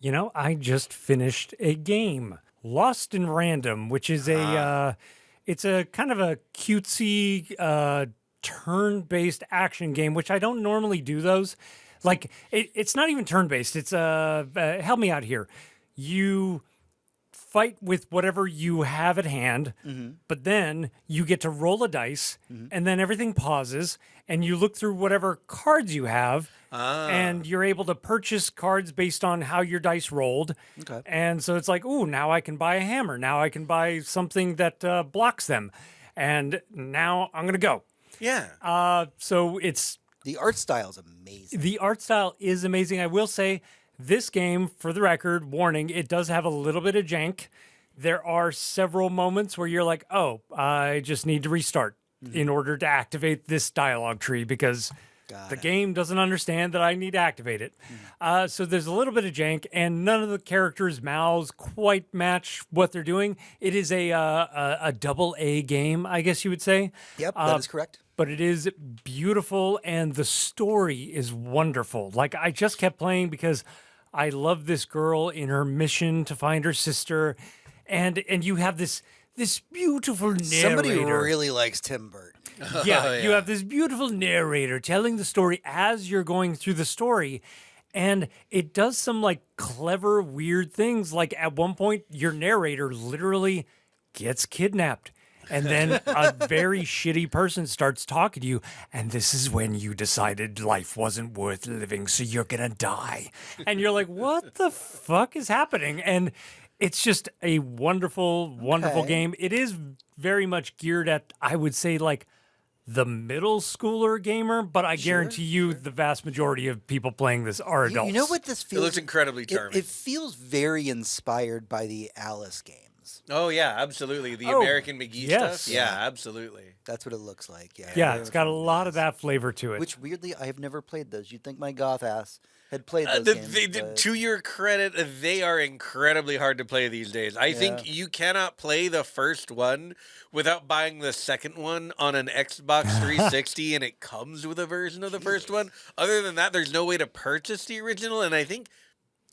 You know, I just finished a game, Lost in Random, which is it's a kind of a cutesy turn-based action game, which I don't normally do those. Like, it's not even turn-based. It's help me out here. You fight with whatever you have at hand, but then you get to roll a dice, and then everything pauses, and you look through whatever cards you have, and you're able to purchase cards based on how your dice rolled. Okay. And so it's like, ooh, now I can buy a hammer. Now I can buy something that blocks them. And now I'm going to go. Yeah. So it's... The art style is amazing. The art style is amazing. I will say, this game, for the record, warning, it does have a little bit of jank. There are several moments where you're like, oh, I just need to restart in order to activate this dialogue tree because the game doesn't understand that I need to activate it. So there's a little bit of jank, and none of the characters' mouths quite match what they're doing. It is a double A game, I guess you would say. Yep, that is correct. But it is beautiful, and the story is wonderful. Like, I just kept playing because I love this girl in her mission to find her sister, and you have this beautiful narrator. Somebody really likes Tim Burton. Yeah, you have this beautiful narrator telling the story as you're going through the story, and it does some like clever, weird things. Like at one point, your narrator literally gets kidnapped. And then a very shitty person starts talking to you, and this is when you decided life wasn't worth living, so you're gonna die. And you're like, what the fuck is happening? And it's just a wonderful, wonderful game. It is very much geared at, I would say, like the middle schooler gamer, but I guarantee you the vast majority of people playing this are adults. You know what this feels? It looks incredibly charming. It feels very inspired by the Alice games. Oh, yeah, absolutely. The American McGee stuff? Yeah, absolutely. That's what it looks like. Yeah, yeah, it's got a lot of that flavor to it. Which, weirdly, I have never played those. You'd think my goth ass had played those games. To your credit, they are incredibly hard to play these days. I think you cannot play the first one without buying the second one on an Xbox 360, and it comes with a version of the first one. Other than that, there's no way to purchase the original, and I think...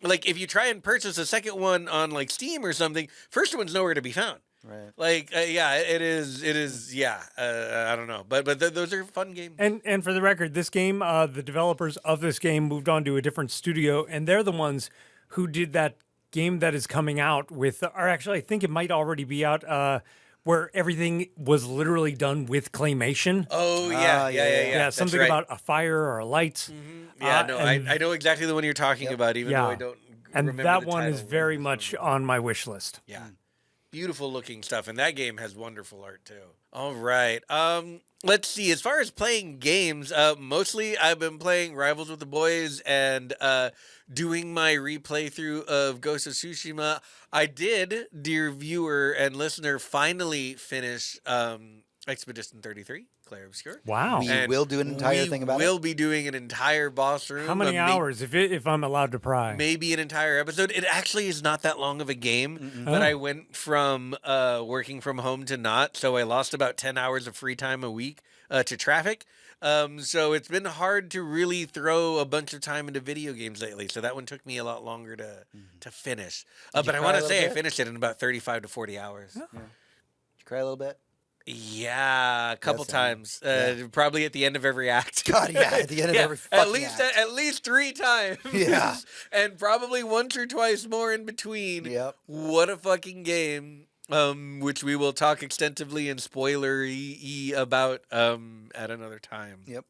Like, if you try and purchase a second one on, like, Steam or something, first one's nowhere to be found. Right. Like, yeah, it is, yeah. I don't know. But those are fun games. And for the record, this game, the developers of this game moved on to a different studio, and they're the ones who did that game that is coming out with, or actually, I think it might already be out, where everything was literally done with claymation. Oh, yeah. Something about a fire or a light. Yeah, no, I know exactly the one you're talking about, even though I don't remember that the one title. is very much on my wish list. Yeah. Beautiful looking stuff. And that game has wonderful art, too. All right. Let's see. As far as playing games, mostly I've been playing Rivals with the Boys and doing my replay through of Ghost of Tsushima. I did, dear viewer and listener, finally finish Expedition 33, Clair Obscur. Wow. We will do an entire thing about it. We will be doing an entire boss room. How many hours, if I'm allowed to pry? Maybe an entire episode. It actually is not that long of a game, but I went from working from home to not, so I lost about 10 hours of free time a week to traffic. So it's been hard to really throw a bunch of time into video games lately. So that one took me a lot longer to finish. But I want to say I finished it in about 35 to 40 hours. Did you cry a little bit? Yeah, a couple times. Probably at the end of every act. God, yeah, at the end of every fucking act. At least 3 times. Yeah. And probably once or twice more in between. Yep. What a fucking game. Which we will talk extensively and spoilery about at another time. Yep.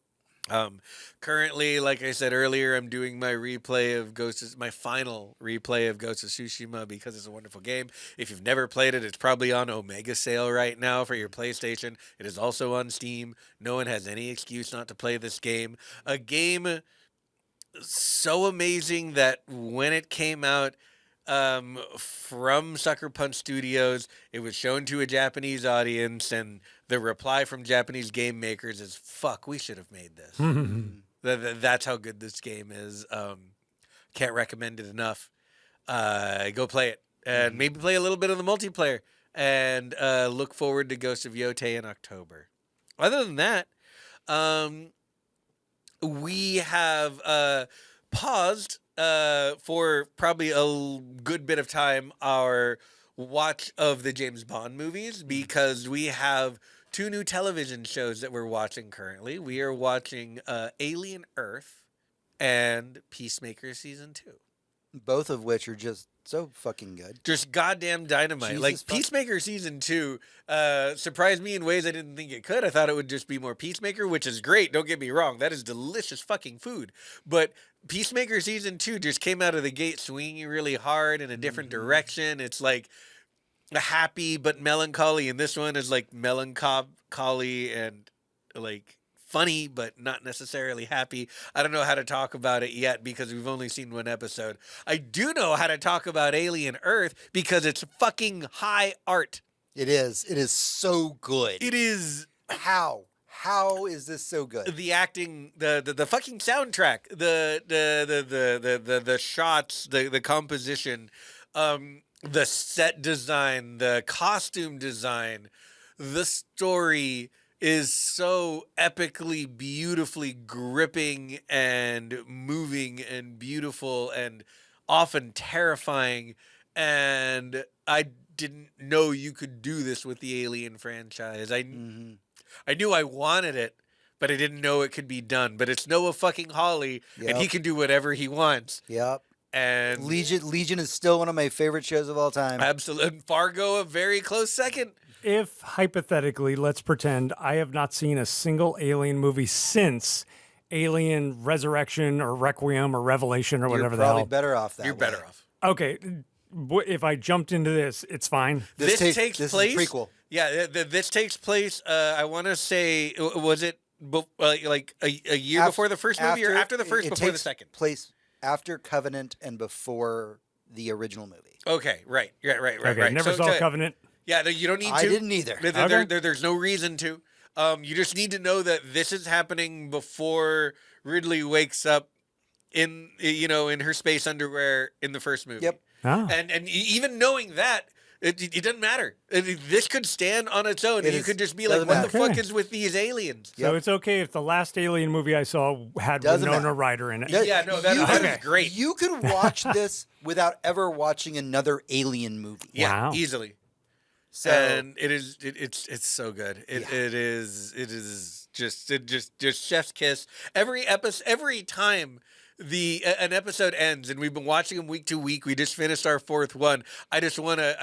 Currently, like I said earlier, I'm doing my my final replay of Ghost of Tsushima because it's a wonderful game. If you've never played it, it's probably on Omega sale right now for your PlayStation. It is also on Steam. No one has any excuse not to play this game. A game so amazing that when it came out from Sucker Punch Studios, it was shown to a Japanese audience, and the reply from Japanese game makers is, fuck, we should have made this. That's how good this game is. Can't recommend it enough. Go play it, and maybe play a little bit of the multiplayer, and look forward to Ghost of Yotei in October. Other than that, we have paused for probably a good bit of time our watch of the James Bond movies, because we have 2 new television shows that we're watching currently. We are watching Alien Earth and Peacemaker Season 2. Both of which are just so fucking good. Just goddamn dynamite. Jesus like fuck. Peacemaker Season 2 surprised me in ways I didn't think it could. I thought it would just be more Peacemaker, which is great. Don't get me wrong. That is delicious fucking food. But Peacemaker Season 2 just came out of the gate swinging really hard in a different direction. It's like a happy but melancholy, and this one is like melancholy and like funny but not necessarily happy. I don't know how to talk about it yet because we've only seen 1 episode. I do know how to talk about Alien Earth because it's fucking high art. It is. It is so good. It is. How? How is this so good? The acting, the fucking soundtrack, the shots, the composition, the set design, the costume design, the story is so epically, beautifully gripping and moving and beautiful and often terrifying. And I didn't know you could do this with the Alien franchise. I knew I wanted it, but I didn't know it could be done. But it's Noah fucking Hawley, and he can do whatever he wants. Yep. And Legion is still one of my favorite shows of all time. Absolutely. Fargo, a very close second. If, hypothetically, let's pretend I have not seen a single Alien movie since Alien Resurrection or Requiem or Revelation or whatever the You're probably hell. better off that You're way. better off. Okay, if I jumped into this, it's fine. This takes this place. is a prequel. Yeah, this takes place. I want to say, was it like a year before the first movie, or after the first, it before the takes second? Place after Covenant and before the original movie. Okay, right. Okay, never saw Covenant. Yeah, you don't need to. I didn't either. There's no reason to. You just need to know that this is happening before Ridley wakes up in her space underwear in the first movie. Yep. Oh. And even knowing that, it doesn't matter. This could stand on its own. You could just be like, what the fuck is with these aliens? So it's okay if the last Alien movie I saw had Doesn't Winona matter. Ryder in it. Yeah, no, that is great. You could watch this without ever watching another Alien movie. Yeah, Wow. easily. So And it's so good. It is just chef's kiss. Every time an episode ends, and we've been watching them week to week. We just finished our 4th one. I just want to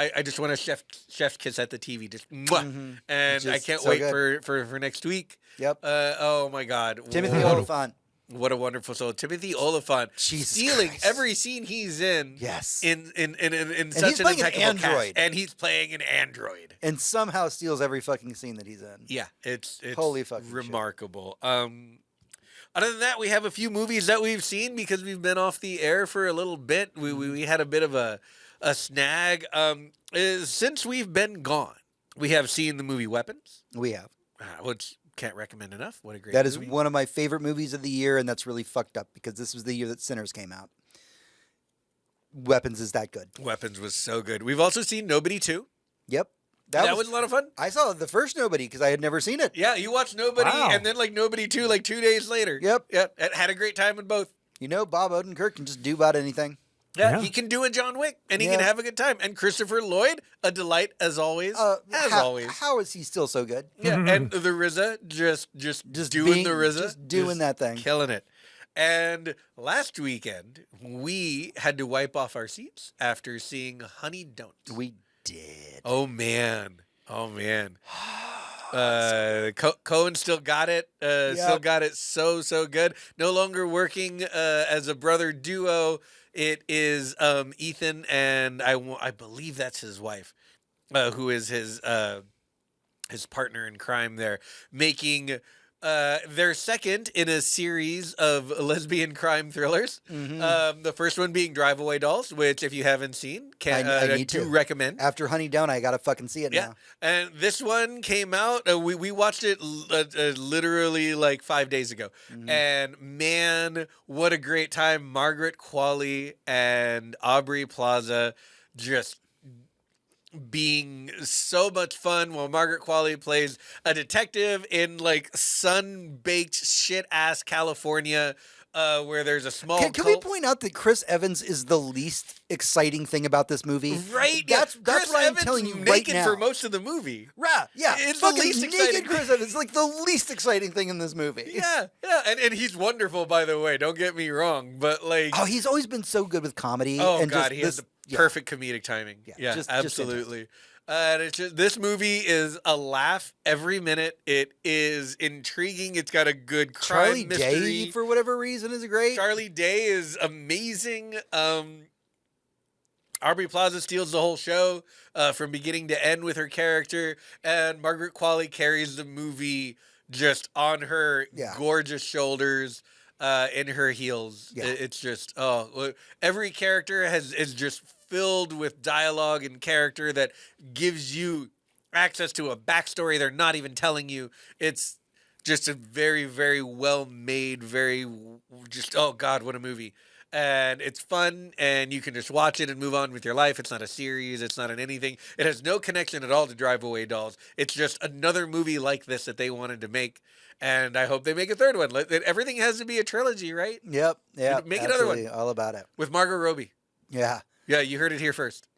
chef's kiss at the TV, just mwah. And I can't so wait good. for next week. Yep. Oh my God, Timothy Olyphant. What a wonderful soul, Timothy Olyphant, Jesus stealing Christ. every scene he's in. Yes. in he's such an playing an impeccable cast, android. and he's playing an android. And somehow steals every fucking scene that he's in. Yeah, it's Holy fucking shit. remarkable. Other than that, we have a few movies that we've seen because we've been off the air for a little bit. We had a bit of a snag. Since we've been gone, we have seen the movie Weapons, We have. which can't recommend enough. What a great That is movie. one of my favorite movies of the year, and that's really fucked up because this was the year that Sinners came out. Weapons is that good. Weapons was so good. We've also seen Nobody 2. Yep. That was a lot of fun. I saw the first Nobody because I had never seen it. Yeah, you watched Nobody Wow. and then like Nobody 2 like 2 days later. Yep. Yeah, had a great time in both. You know, Bob Odenkirk can just do about anything. Yeah, Yeah. he can do a John Wick, and he Yeah. can have a good time. And Christopher Lloyd, a delight as always. Always. How is he still so good? Yeah, and the RZA just doing being- the RZA, just doing that thing. killing it. And last weekend we had to wipe off our seats after seeing Honey Don't. We did. Oh man. Cohen still got it. Still got it so good. No longer working as a brother duo. It is Ethan and I believe that's his wife, who is his partner in crime there, making Their second in a series of lesbian crime thrillers. The first one being Drive Away Dolls, which if you haven't seen, I need do to recommend. After Honey Down, I gotta fucking see it Yeah, now. and this one came out. We watched it literally like 5 days ago, and man, what a great time! Margaret Qualley and Aubrey Plaza just being so much fun while Margaret Qualley plays a detective in like sun-baked shit-ass California where there's a small Can we cult. point out that Chris Evans is the least exciting thing about this movie? Right? That's Chris what I'm Evans telling you right naked now. for most of the movie. Right, yeah. It's the Fucking least naked exciting. Chris Evans is like the least exciting thing in this movie. Yeah, and he's wonderful, by the way. Don't get me wrong, but like, Oh, he's always been so good with comedy. oh and god, just he this, has the perfect comedic timing. Yeah, just absolutely. And it's just, this movie is a laugh every minute. It is intriguing. It's got a good crime Charlie mystery. Day, for whatever reason, is great. Charlie Day is amazing. Aubrey Plaza steals the whole show from beginning to end with her character, and Margaret Qualley carries the movie just on her gorgeous shoulders, in her heels. Yeah. It's just every character is just filled with dialogue and character that gives you access to a backstory they're not even telling you. It's just a very, very well made, oh god, what a movie. And it's fun, and you can just watch it and move on with your life. It's not a series. It's not an anything. It has no connection at all to Drive Away Dolls. It's just another movie like this that they wanted to make, and I hope they make a third one. Everything has to be a trilogy, right? Yep, yeah. Make another one. All about it. With Margot Robbie. Yeah. Yeah, you heard it here first.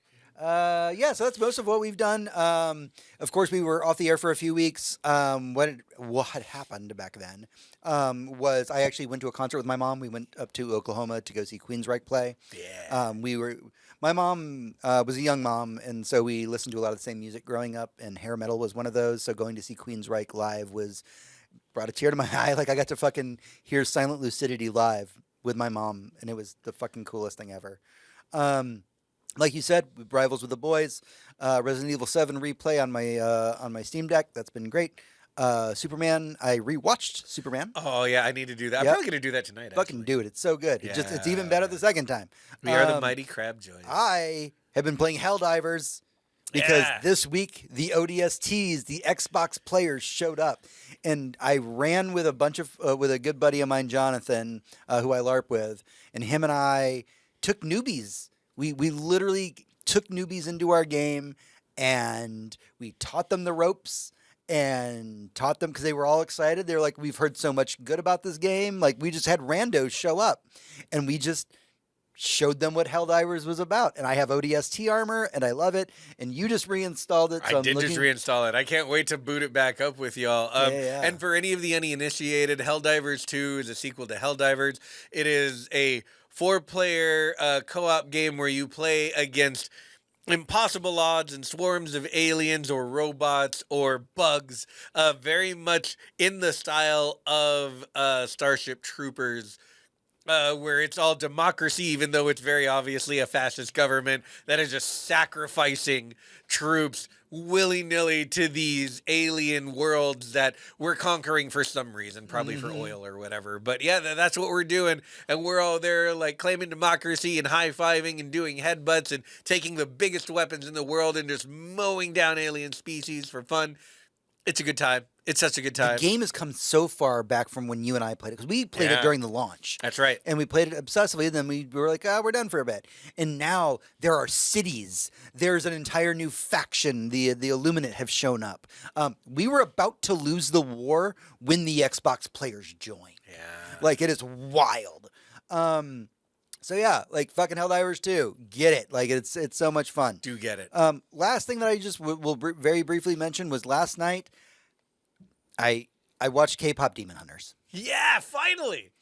Yeah, so that's most of what we've done. Of course, we were off the air for a few weeks. What happened back then was I actually went to a concert with my mom. We went up to Oklahoma to go see Queensryche play. Yeah. My mom was a young mom, and so we listened to a lot of the same music growing up, and hair metal was one of those. So going to see Queensryche live brought a tear to my eye. Like I got to fucking hear Silent Lucidity live with my mom, and it was the fucking coolest thing ever. Like you said, Rivals with the Boys, Resident Evil 7 replay on my Steam Deck. That's been great. Superman, I rewatched Superman. Oh yeah, I need to do that. I'm Yep. probably gonna do that tonight. Fucking do it. It's so good. It's even better the second time. We are the mighty crab joys. I have been playing Helldivers because this week the ODSTs, the Xbox players showed up, and I ran with with a good buddy of mine, Jonathan, who I LARP with, and him and I took newbies. We literally took newbies into our game, and we taught them the ropes and taught them because they were all excited. They were like, we've heard so much good about this game. Like, we just had randos show up, and we just showed them what Helldivers was about. And I have ODST armor, and I love it. And you just reinstalled it. So I did just reinstall it. I can't wait to boot it back up with y'all. And for any of the uninitiated, Helldivers 2 is a sequel to Helldivers. It is a 4-player co-op game where you play against impossible odds and swarms of aliens or robots or bugs, very much in the style of Starship Troopers, where it's all democracy, even though it's very obviously a fascist government that is just sacrificing troops willy-nilly to these alien worlds that we're conquering for some reason, probably for oil or whatever. But yeah, that's what we're doing. And we're all there like claiming democracy and high-fiving and doing headbutts and taking the biggest weapons in the world and just mowing down alien species for fun. It's a good time. It's such a good time. The game has come so far back from when you and I played it, because we played it during the launch. That's right. And we played it obsessively, and then we were like, we're done for a bit. And now there are cities. There's an entire new faction. The Illuminate have shown up. We were about to lose the war when the Xbox players joined. Yeah. Like, it is wild. So yeah, like fucking Helldivers 2. Get it. Like, it's so much fun. Do get it. Last thing that I just will very briefly mention was last night, I watched K-pop Demon Hunters. Yeah, finally.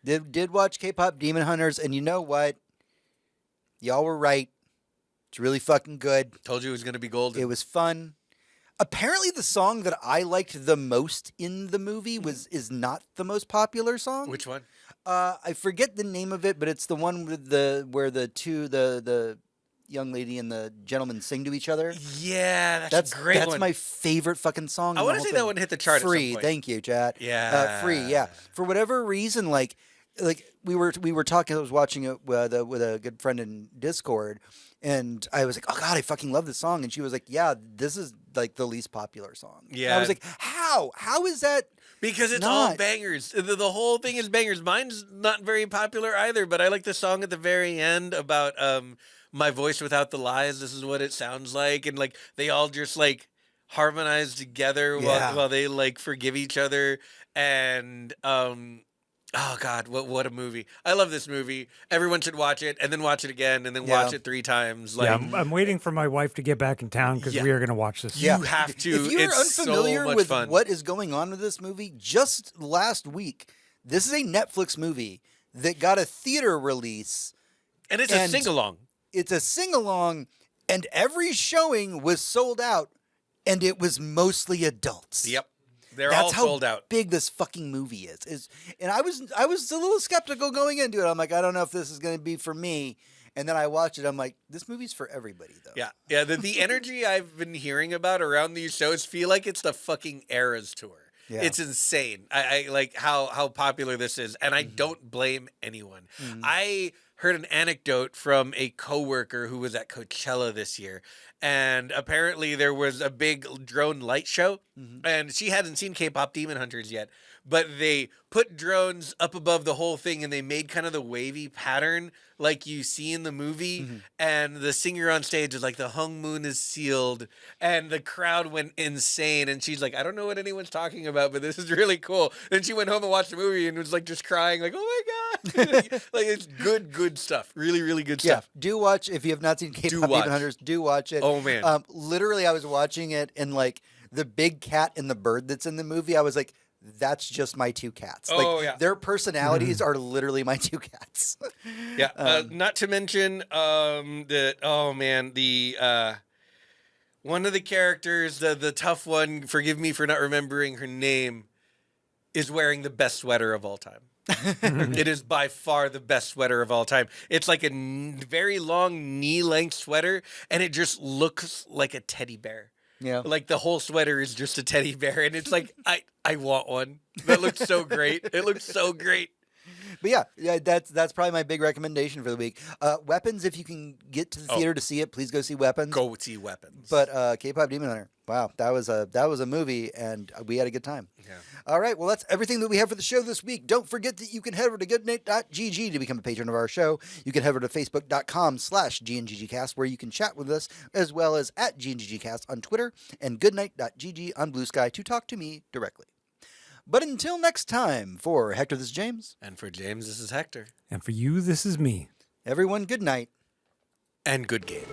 Did watch K-pop Demon Hunters, and you know what? Y'all were right. It's really fucking good. Told you it was going to be golden. It was fun. Apparently, the song that I liked the most in the movie is not the most popular song. Which one? I forget the name of it, but it's the one with where the young lady and the gentleman sing to each other. Yeah, that's a great one. That's my favorite fucking song. I want to say that one hit the chart. Free, at some point. thank you, Chad. Yeah, Free. Yeah, for whatever reason, like we were talking. I was watching it with a good friend in Discord, and I was like, "Oh God, I fucking love this song." And she was like, "Yeah, this is like the least popular song." Yeah, and I was like, "How? How is that?" Because it's not all bangers. The whole thing is bangers. Mine's not very popular either, but I like the song at the very end about my voice without the lies. This is what it sounds like, and like they all just like harmonize together while they like forgive each other. And oh God, what a movie! I love this movie. Everyone should watch it, and then watch it again, and then watch it 3 times. Like, yeah, I'm waiting for my wife to get back in town because we are going to watch this. You have to. If you're it's unfamiliar so much with fun. what is going on with this movie, just last week, this is a Netflix movie that got a theater release. And it's a sing-along. It's a sing-along, and every showing was sold out, and it was mostly adults. Yep. They're That's all how sold out. big this fucking movie is. And I was a little skeptical going into it. I'm like, I don't know if this is going to be for me. And then I watched it. I'm like, this movie's for everybody, though. Yeah. Yeah. The energy I've been hearing about around these shows feel like it's the fucking Eras tour. Yeah. It's insane. I like how popular this is, and I don't blame anyone. I heard an anecdote from a coworker who was at Coachella this year, and apparently there was a big drone light show, and she hadn't seen K-pop Demon Hunters yet, but they put drones up above the whole thing, and they made kind of the wavy pattern like you see in the movie, and the singer on stage is like, the hung moon is sealed, and the crowd went insane, and she's like, I don't know what anyone's talking about, but this is really cool. Then she went home and watched the movie and was like just crying, like, oh my God. Like, it's good stuff. Really, really good stuff. Yeah, do watch, if you have not seen K-pop Demon Hunters, do watch it. Oh, man. Literally, I was watching it, and like the big cat and the bird that's in the movie, I was like, that's just my 2 cats. Oh, like, yeah. Their personalities are literally my 2 cats. Yeah. Not to mention that, oh man, the one of the characters, the tough one, forgive me for not remembering her name, is wearing the best sweater of all time. It is by far the best sweater of all time. It's like a very long knee-length sweater, and it just looks like a teddy bear. Yeah. Like the whole sweater is just a teddy bear, and it's like, I want one. That looks so great. It looks so great. But yeah, that's probably my big recommendation for the week. Weapons, if you can get to the theater to see it, please go see Weapons. Go see Weapons. But K-pop Demon Hunter, wow, that was a movie, and we had a good time. Yeah. All right, well, that's everything that we have for the show this week. Don't forget that you can head over to goodnight.gg to become a patron of our show. You can head over to facebook.com/GNGGcast, where you can chat with us, as well as at GNGGcast on Twitter and goodnight.gg on Blue Sky to talk to me directly. But until next time, for Hector, this is James. And for James, this is Hector. And for you, this is me. Everyone, good night. And good game.